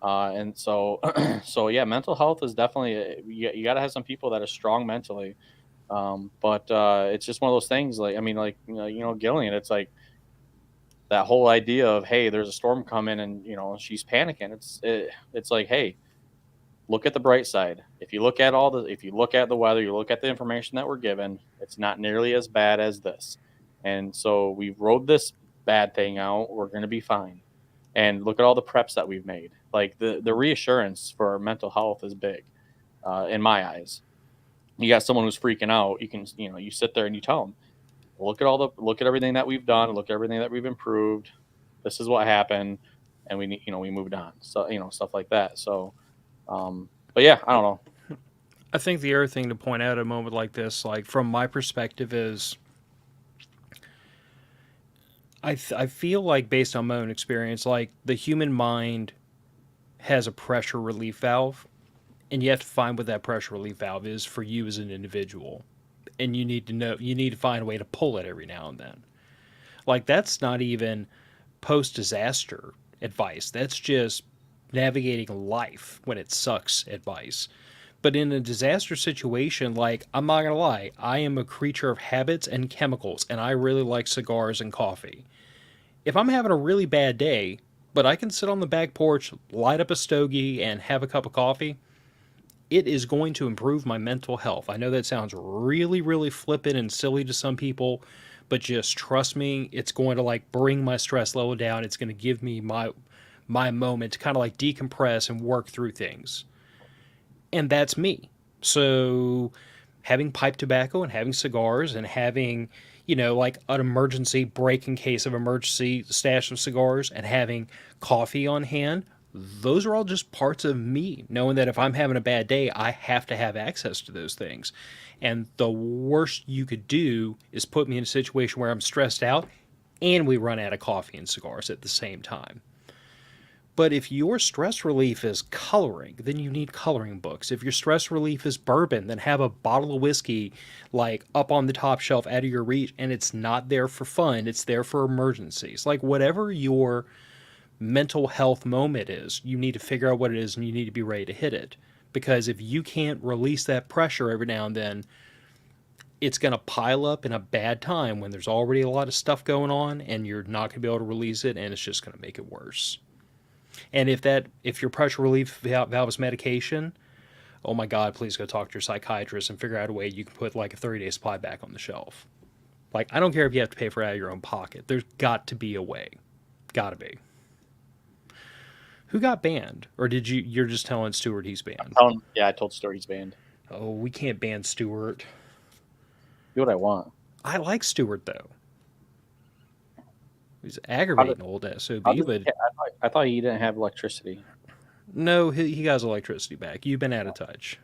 And so, so yeah, mental health is definitely you got to have some people that are strong mentally. But it's just one of those things. Like I mean, like Gillian, it's like that whole idea of hey, there's a storm coming, and she's panicking. It's like hey, look at the bright side. If you look at the weather, you look at the information that we're given, it's not nearly as bad as this. And so we've rode this bad thing out. We're going to be fine. And look at all the preps that we've made. Like the reassurance for mental health is big, in my eyes. You got someone who's freaking out. You can, you sit there and you tell them, look at everything that we've done, look at everything that we've improved. This is what happened, and we moved on. So stuff like that. So, but yeah, I don't know. I think the other thing to point out at a moment like this, like from my perspective, is I feel like based on my own experience, like the human mind has a pressure relief valve, and you have to find what that pressure relief valve is for you as an individual, and you need to find a way to pull it every now and then. Like that's not even post disaster advice. That's just navigating life when it sucks advice. But in a disaster situation, like, I'm not gonna lie, I am a creature of habits and chemicals, and I really like cigars and coffee. If I'm having a really bad day, but I can sit on the back porch, light up a stogie, and have a cup of coffee, it is going to improve my mental health. I know that sounds really, really flippant and silly to some people, but just trust me, it's going to like bring my stress level down. It's going to give me my moment to kind of like decompress and work through things. And that's me. So having pipe tobacco and having cigars and having, like an emergency break in case of emergency stash of cigars and having coffee on hand, those are all just parts of me, knowing that if I'm having a bad day, I have to have access to those things. And the worst you could do is put me in a situation where I'm stressed out and we run out of coffee and cigars at the same time. But if your stress relief is coloring, then you need coloring books. If your stress relief is bourbon, then have a bottle of whiskey like up on the top shelf out of your reach, and it's not there for fun, it's there for emergencies. Like whatever your mental health moment is, you need to figure out what it is and you need to be ready to hit it. Because if you can't release that pressure every now and then, it's going to pile up in a bad time when there's already a lot of stuff going on and you're not going to be able to release it, and it's just going to make it worse. And if your pressure relief valve is medication, oh my God, please go talk to your psychiatrist and figure out a way you can put like a 30-day supply back on the shelf. Like, I don't care if you have to pay for it out of your own pocket. There's got to be a way. Gotta be. Who got banned? Or you're just telling Stuart he's banned? Yeah, I told Stuart he's banned. Oh, we can't ban Stuart. Do what I want. I like Stuart, though. He's aggravating old SOB, but... I thought he didn't have electricity. No, he got his electricity back. You've been out of touch.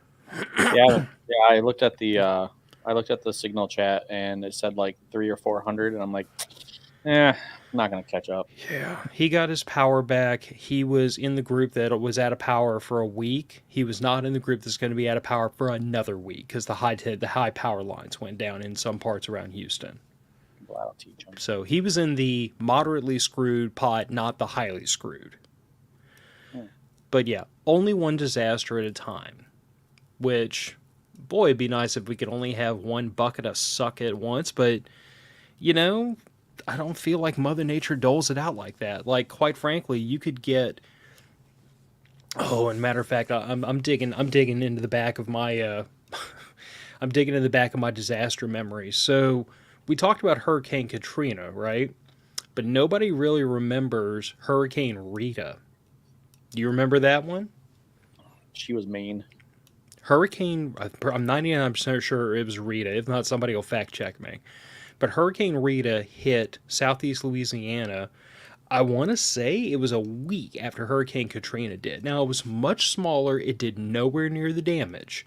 Yeah, I looked at the signal chat and it said like 300 or 400, and I'm like, I'm not gonna catch up. Yeah, he got his power back. He was in the group that was out of power for a week. He was not in the group that's going to be out of power for another week because the high power lines went down in some parts around Houston. Well, I'll teach him. So he was in the moderately screwed pot, not the highly screwed. But yeah, only one disaster at a time. Which, boy, it'd be nice if we could only have one bucket of suck at once. But, I don't feel like Mother Nature doles it out like that. Like, quite frankly, you could get... Oh, and matter of fact, I'm digging into the back of my... I'm digging in the back of my disaster memories. So, we talked about Hurricane Katrina, right? But nobody really remembers Hurricane Rita. Do you remember that one? She was mean. I'm 99% sure it was Rita. If not, somebody will fact check me. But Hurricane Rita hit southeast Louisiana. I want to say it was a week after Hurricane Katrina did. Now, it was much smaller, it did nowhere near the damage,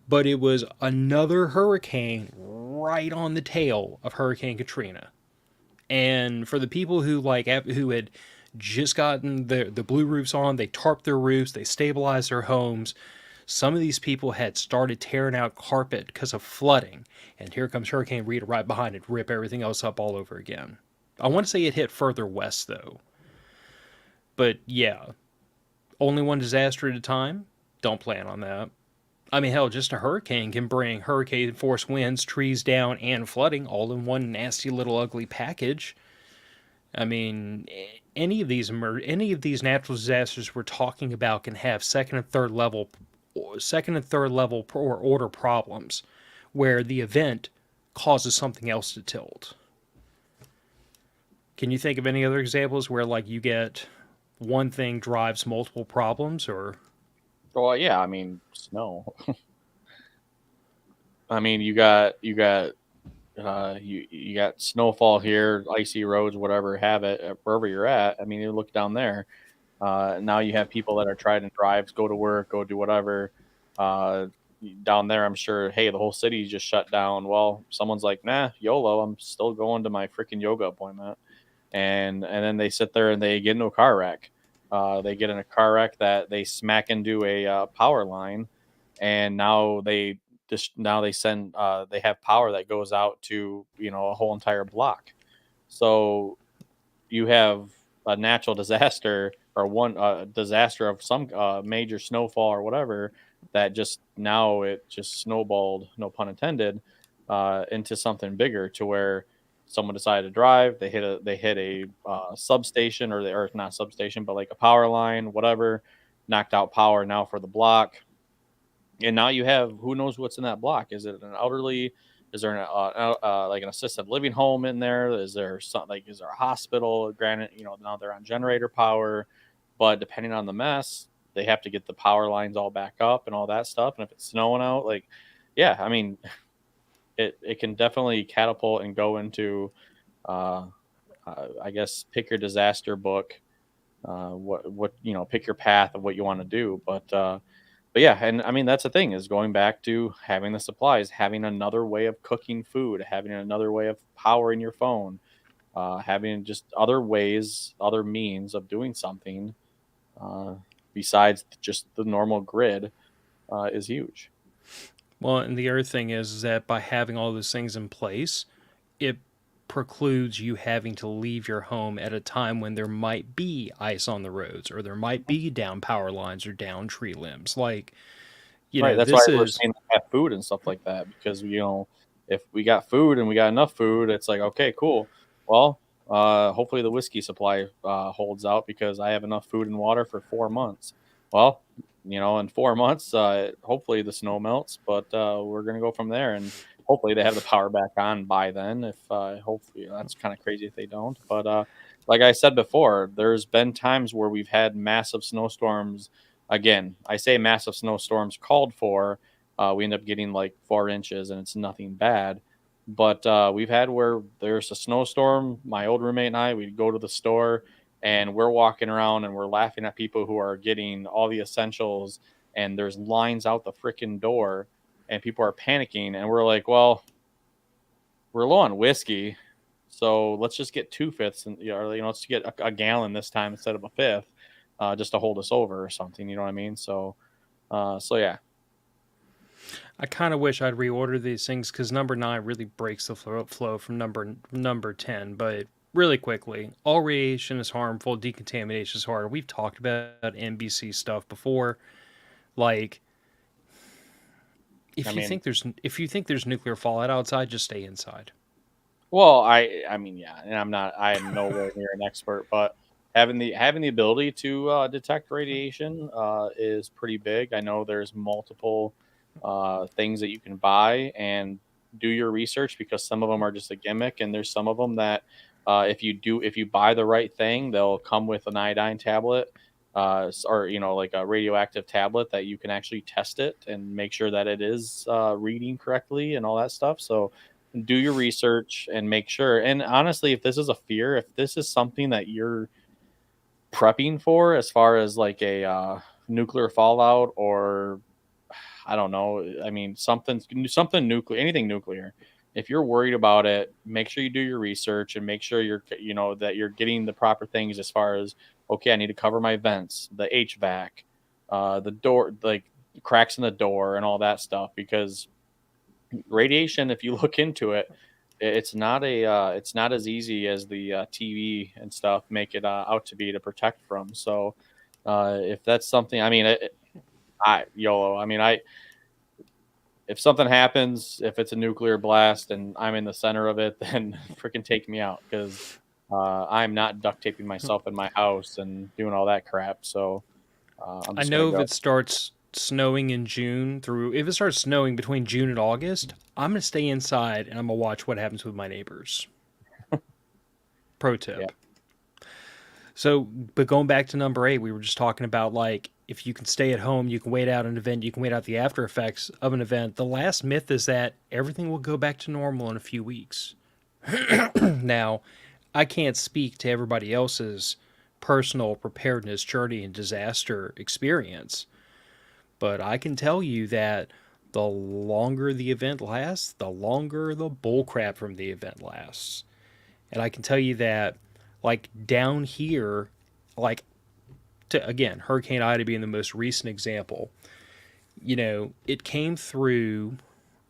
but it was another hurricane right on the tail of Hurricane Katrina. And for the people who who had just gotten the blue roofs on, they tarped their roofs, they stabilized their homes. Some of these people had started tearing out carpet because of flooding, and here comes Hurricane Rita right behind it, rip everything else up all over again. I want to say it hit further west though, but yeah, only one disaster at a time. Don't plan on that. I mean, hell, just a hurricane can bring hurricane force winds, trees down, and flooding all in one nasty little ugly package. I mean, any of these natural disasters we're talking about can have second and third level or order problems, where the event causes something else to tilt. Can you think of any other examples where like you get one thing drives multiple problems, or Well, yeah, I mean, snow. I mean, you got snowfall here, icy roads, whatever have it, wherever you're at. I mean, you look down there. Now you have people that are trying to drive, go to work, go do whatever. Uh, Down there, I'm sure, hey, the whole city's just shut down. Well, someone's like, nah, YOLO, I'm still going to my freaking yoga appointment. And then they sit there and they get into a car wreck. They get in a car wreck that they smack into a power line, and now they send they have power that goes out to a whole entire block. So you have a natural disaster or one disaster of some major snowfall or whatever that just now it just snowballed, no pun intended, into something bigger to where someone decided to drive. They hit a substation or not substation, but like a power line, whatever, knocked out power now for the block, and now you have who knows what's in that block. Is it an elderly? Is there like an assisted living home in there? Is there something like is there a hospital? Granted, now they're on generator power, but depending on the mess, they have to get the power lines all back up and all that stuff. And if it's snowing out, like, yeah, I mean, it can definitely catapult and go into, uh, I guess, pick your disaster book. What pick your path of what you want to do, but yeah, and I mean that's the thing is going back to having the supplies, having another way of cooking food, having another way of powering your phone, having just other ways, other means of doing something uh, besides just the normal grid is huge. well, and the other thing is that by having all those things in place, it precludes you having to leave your home at a time when there might be ice on the roads or there might be down power lines or down tree limbs. Like, Right. That's why this we're is saying have food and stuff like that because if we got food and we got enough food, it's like okay, cool. Well, hopefully the whiskey supply holds out because I have enough food and water for 4 months. Well, in 4 months, hopefully the snow melts, but we're gonna go from there, and hopefully they have the power back on by then. If hopefully that's kind of crazy if they don't, but like I said before, there's been times where we've had massive snowstorms. Again, I say massive snowstorms called for. We end up getting like 4 inches, and it's nothing bad. But we've had where there's a snowstorm. My old roommate and I, we'd go to the store, and we're walking around and we're laughing at people who are getting all the essentials, and there's lines out the freaking door, and people are panicking, and we're like, well, we're low on whiskey, so let's just get 2/5, and let's get a gallon this time instead of a fifth, just to hold us over or something. You know what I mean? So yeah. I kind of wish I'd reorder these things because number 9 really breaks the flow from number 10. But really quickly, all radiation is harmful, decontamination is hard. We've talked about NBC stuff before. Like, I mean, if you think there's nuclear fallout outside, just stay inside. well, I mean, yeah, and I am nowhere near an expert, but having the ability to detect radiation is pretty big. I know there's multiple things that you can buy and do your research because some of them are just a gimmick, and there's some of them that if you buy the right thing, they'll come with an iodine tablet. Or like a radioactive tablet that you can actually test it and make sure that it is reading correctly and all that stuff. So do your research and make sure. And honestly, if this is a fear, if this is something that you're prepping for, as far as like a nuclear fallout, or I don't know, I mean something nuclear, anything nuclear. If you're worried about it, make sure you do your research and make sure that you're getting the proper things as far as, okay, I need to cover my vents, the HVAC, the door, like cracks in the door and all that stuff, because radiation, if you look into it, it's not as easy as the TV and stuff make it out to be, to protect from. So if that's something, I mean, I YOLO. I mean, if something happens, if it's a nuclear blast and I'm in the center of it, then freaking take me out, because I'm not duct taping myself in my house and doing all that crap. So I'm I just gonna know if go. it starts snowing in June through, if it starts snowing between June and August, I'm going to stay inside and I'm going to watch what happens with my neighbors. Pro Yeah, tip. So, but going back to number 8, we were just talking about like if you can stay at home, you can wait out an event, you can wait out the after effects of an event. The last myth is that everything will go back to normal in a few weeks. Now, I can't speak to everybody else's personal preparedness journey and disaster experience, but I can tell you that the longer the event lasts, the longer the bullcrap from the event lasts. And I can tell you that, like down here, like to again, Hurricane Ida being the most recent example, it came through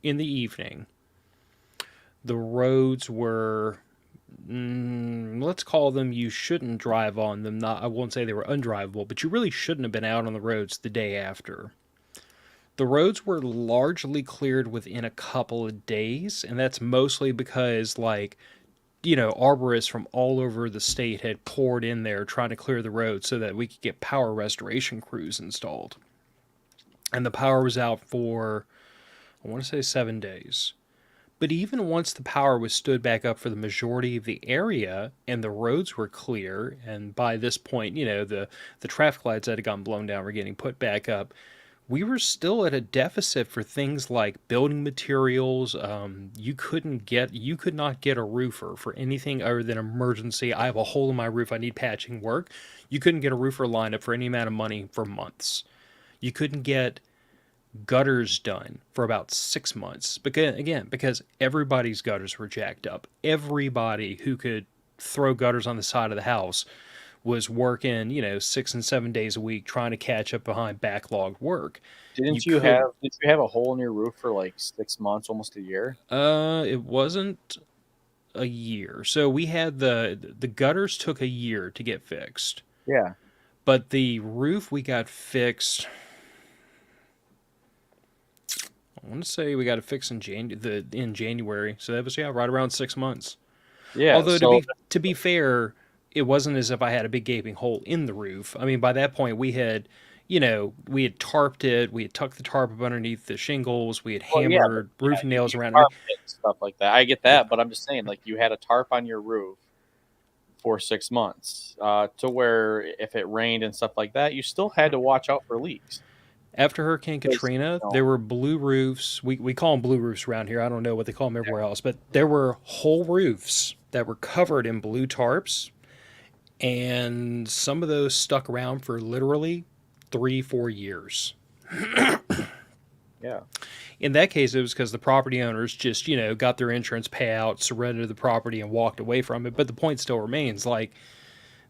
in the evening. The roads were, let's call them, you shouldn't drive on them. Not, I won't say they were undrivable, but you really shouldn't have been out on the roads the day after. The roads were largely cleared within a couple of days, and that's mostly because, like, arborists from all over the state had poured in there trying to clear the road so that we could get power restoration crews installed. And the power was out for, I want to say, 7 days. But even once the power was stood back up for the majority of the area and the roads were clear, and by this point, the traffic lights that had gotten blown down were getting put back up, we were still at a deficit for things like building materials. You could not get a roofer for anything other than emergency. I have a hole in my roof. I need patching work. You couldn't get a roofer lined up for any amount of money for months. You couldn't get gutters done for about 6 months. Because everybody's gutters were jacked up. Everybody who could throw gutters on the side of the house was working, 6 and 7 days a week trying to catch up behind backlogged work. You could, did you have a hole in your roof for like 6 months, almost a year? it wasn't a year. So we had the gutters took a year to get fixed, Yeah. but the roof we got fixed. I want to say we got it fixed in January. So that was right around 6 months. Yeah. Although So to be fair, it wasn't as if I had a big gaping hole in the roof. I mean, by that point we had tarped it, we had tucked the tarp up underneath the shingles, we had well, yeah, but hammered yeah, roofing nails you around it. tarp it and stuff like that. I get Yeah. that, but I'm just saying, like, you had a tarp on your roof for 6 months, to where if it rained and stuff like that, you still had to watch out for leaks. After Hurricane Because, Katrina, there were blue roofs. We call them blue roofs around here. I don't know what they call them everywhere else, but there were whole roofs that were covered in blue tarps, and some of those stuck around for literally 3, 4 years. yeah, In that case, it was because the property owners just, got their insurance payout, surrendered the property, and walked away from it. But the point still remains, like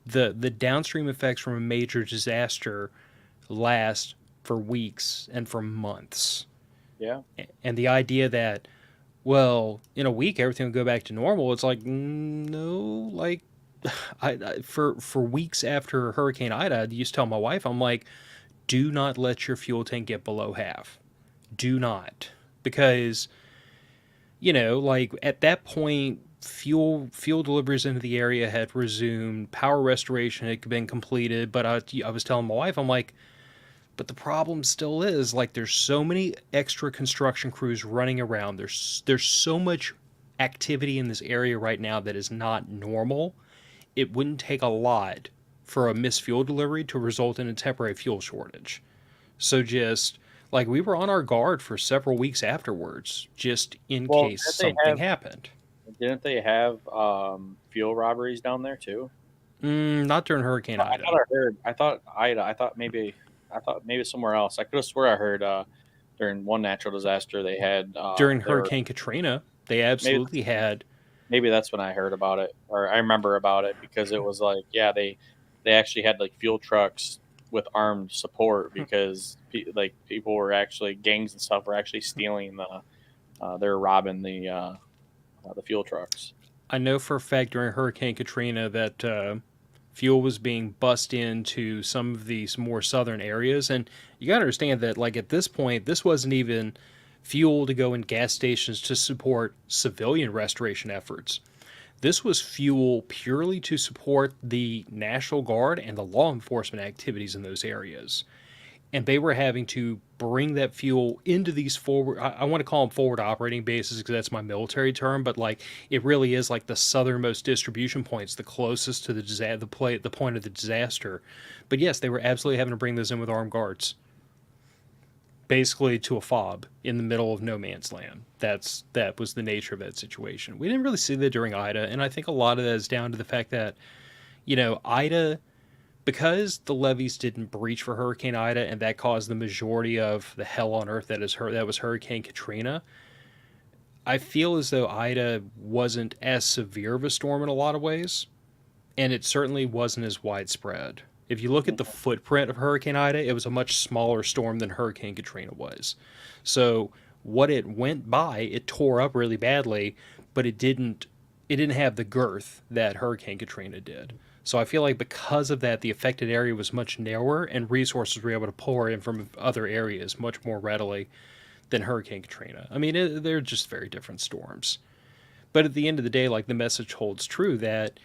the downstream effects from a major disaster last for weeks and for months. yeah, And the idea that, well, in a week everything will go back to normal, it's like, no, like for weeks after Hurricane Ida, I used to tell my wife, I'm like, do not let your fuel tank get below half. Do not, because like at that point, fuel deliveries into the area had resumed, power restoration had been completed. But I was telling my wife, I'm like, but the problem still is, like, there's so many extra construction crews running around. There's so much activity in this area right now that is not normal. It wouldn't take a lot for a missed fuel delivery to result in a temporary fuel shortage. So just Like, we were on our guard for several weeks afterwards, just in Well, case something happened. didn't they have fuel robberies down there too? Not during Hurricane Ida. I thought Ida. I thought maybe somewhere else. I could have swore I heard during one natural disaster they had During they were Hurricane Katrina, they maybe absolutely had. maybe that's when I heard about it, or I remember about it, because it was like, yeah, they actually had like fuel trucks with armed support, because like people were actually, gangs and stuff were actually stealing they were robbing the fuel trucks. I know for a fact during Hurricane Katrina that fuel was being bussed into some of these more southern areas, and you got to understand that, like, at this point, this wasn't even fuel to go in gas stations to support civilian restoration efforts. This was fuel purely to support the National Guard and the law enforcement activities in those areas. And they were having to bring that fuel into these forward, I want to call them forward operating bases because that's my military term, but like, it really is like the southernmost distribution points, the closest to the point of the disaster. But yes, they were absolutely having to bring those in with armed guards, basically to a fob in the middle of no man's land. That was the nature of that situation. We didn't really see that during Ida, and I think a lot of that is down to the fact that, Ida, because the levees didn't breach for Hurricane Ida, and that caused the majority of the hell on earth that was Hurricane Katrina. I feel as though Ida wasn't as severe of a storm in a lot of ways, and it certainly wasn't as widespread. If you look at the footprint of Hurricane Ida, it was a much smaller storm than Hurricane Katrina was. So what it went by, it tore up really badly, but it didn't have the girth that Hurricane Katrina did. So I feel like because of that, the affected area was much narrower, and resources were able to pour in from other areas much more readily than Hurricane Katrina. I mean, they're just very different storms. But at the end of the day, like, the message holds true that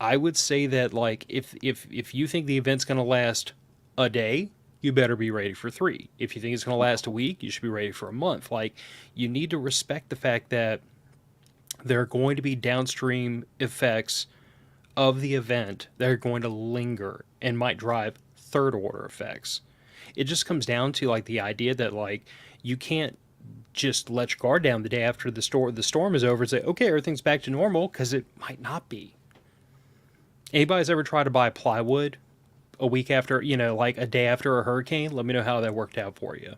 I would say that, like, if you think the event's going to last a day, you better be ready for 3. If you think it's going to last a week, you should be ready for a month. Like, you need to respect the fact that there are going to be downstream effects of the event that are going to linger and might drive third order effects. It just comes down to, like, the idea that, like, you can't just let your guard down the day after the storm is over and say, okay, everything's back to normal, because it might not be. Anybody's ever tried to buy plywood a week after, like a day after a hurricane? Let me know how that worked out for you.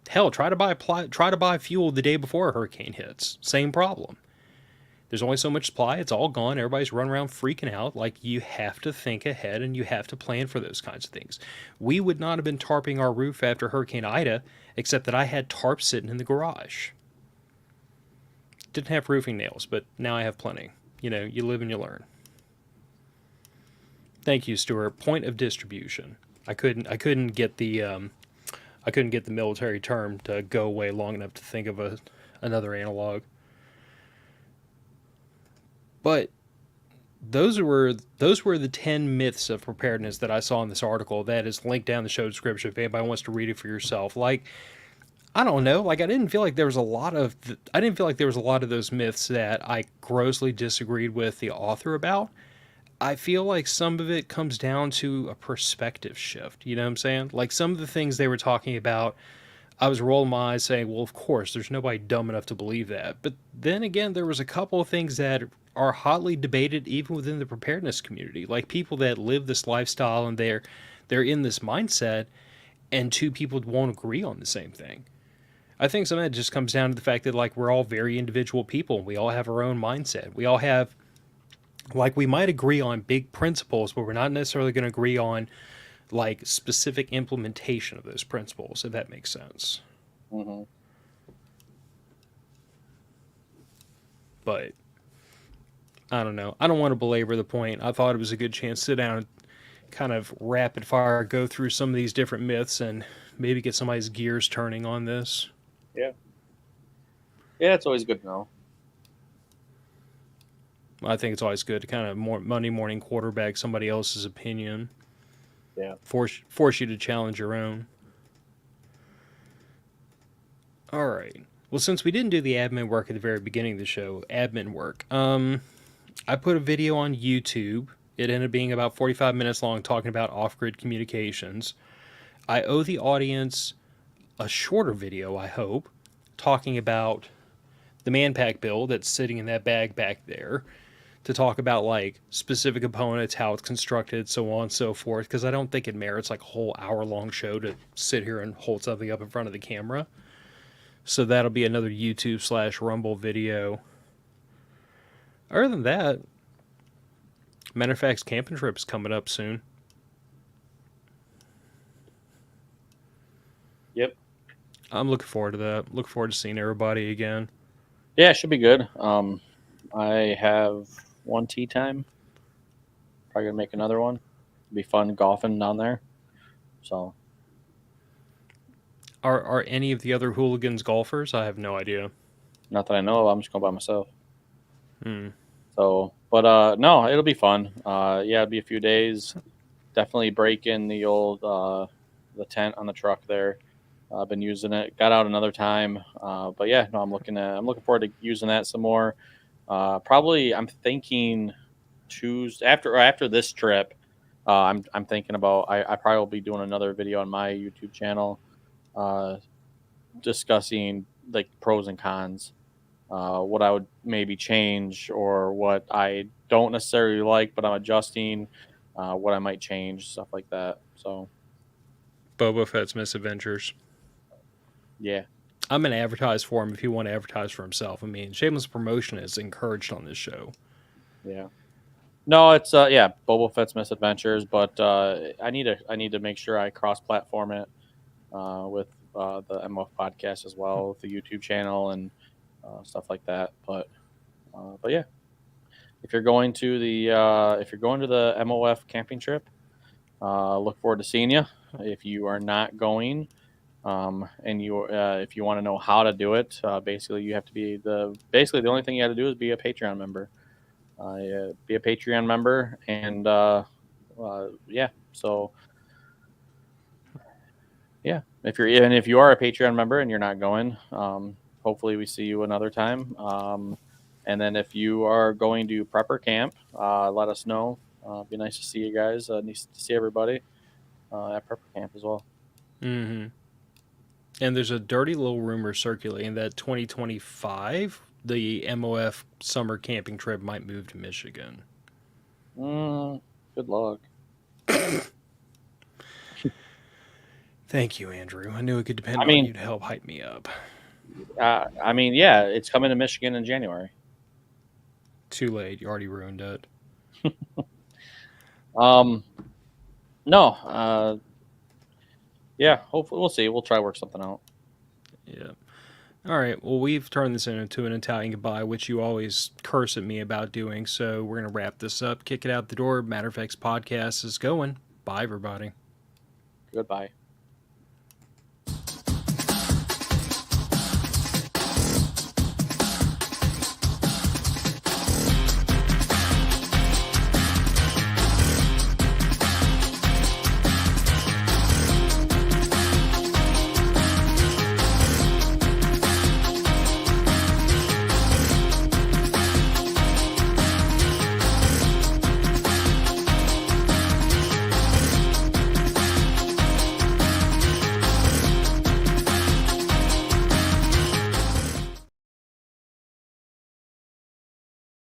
Hell, try to buy fuel the day before a hurricane hits. Same problem. There's only so much supply. It's all gone. Everybody's running around freaking out. Like, you have to think ahead and you have to plan for those kinds of things. We would not have been tarping our roof after Hurricane Ida, except that I had tarps sitting in the garage. Didn't have roofing nails, but now I have plenty. You live and you learn. Thank you, Stuart. Point of distribution. I couldn't get the military term to go away long enough to think of another analog. But those were the 10 myths of preparedness that I saw in this article. That is linked down in the show description if anybody wants to read it for yourself. Like, I don't know. Like, I didn't feel like there was a lot of those myths that I grossly disagreed with the author about. I feel like some of it comes down to a perspective shift. You know what I'm saying? Like, some of the things they were talking about, I was rolling my eyes saying, well, of course, there's nobody dumb enough to believe that. But then again, there was a couple of things that are hotly debated even within the preparedness community. Like, people that live this lifestyle and they're in this mindset, and two people won't agree on the same thing. I think some of that just comes down to the fact that, like, we're all very individual people. And we all have our own mindset. We all have, like, we might agree on big principles, but we're not necessarily going to agree on, like, specific implementation of those principles, if that makes sense. Mm-hmm. But I don't know. I don't want to belabor the point. I thought it was a good chance to sit down and kind of rapid fire go through some of these different myths and maybe get somebody's gears turning on this. Yeah. Yeah, it's always good to know. I think it's always good to kind of Monday morning quarterback somebody else's opinion. Yeah. Force you to challenge your own. All right. Well, since we didn't do the admin work at the very beginning of the show, admin work. I put a video on YouTube. It ended up being about 45 minutes long, talking about off-grid communications. I owe the audience a shorter video, I hope, talking about the man pack build that's sitting in that bag back there, to talk about like specific components, how it's constructed, so on and so forth, because I don't think it merits like a whole hour long show to sit here and hold something up in front of the camera. So that'll be another YouTube/Rumble video. Other than that, matter of fact, camping trip's coming up soon. Yep. I'm looking forward to that. Look forward to seeing everybody again. Yeah, it should be good. I have one tee time. Probably gonna make another one. It'll be fun golfing down there. So Are any of the other hooligans golfers? I have no idea. not that I know of. I'm just going by myself. Hmm. So, but no, it'll be fun. Yeah, it'll be a few days. Definitely break in the old the tent on the truck there. I've been using it. Got out another time, but yeah, no, I'm looking forward to using that some more. Probably, I'm thinking Tuesday after this trip. I'm thinking about I probably will be doing another video on my YouTube channel, discussing like pros and cons, what I would maybe change or what I don't necessarily like, but I'm adjusting, what I might change, stuff like that. So Boba Fett's Misadventures. yeah. I'm going to advertise for him if he want to advertise for himself. I mean, shameless promotion is encouraged on this show. Yeah. No, it's yeah, Bobo Fett's Misadventures, but I need to make sure I cross platform it with the MOF podcast as well, with the YouTube channel and stuff like that. But yeah, if you're going to the MOF camping trip, look forward to seeing you. If you are not going, and you if you want to know how to do it, basically you have to be the only thing you have to do is be a Patreon member. Be a Patreon member, and yeah. So yeah, if you are a Patreon member and you're not going, hopefully we see you another time. And then if you are going to prepper camp, let us know. Be nice to see you guys. Nice to see everybody at prepper camp as well. Mm-hmm. And there's a dirty little rumor circulating that 2025, the MOF summer camping trip might move to Michigan. Good luck. Thank you, Andrew. I knew it could depend on you to help hype me up. I mean, yeah, it's coming to Michigan in January. Too late. You already ruined it. No. Yeah, hopefully we'll see. We'll try to work something out. Yeah. All right. Well, we've turned this into an Italian goodbye, which you always curse at me about doing. So we're going to wrap this up, kick it out the door. Matter of Fact's podcast is going. Bye, everybody. Goodbye.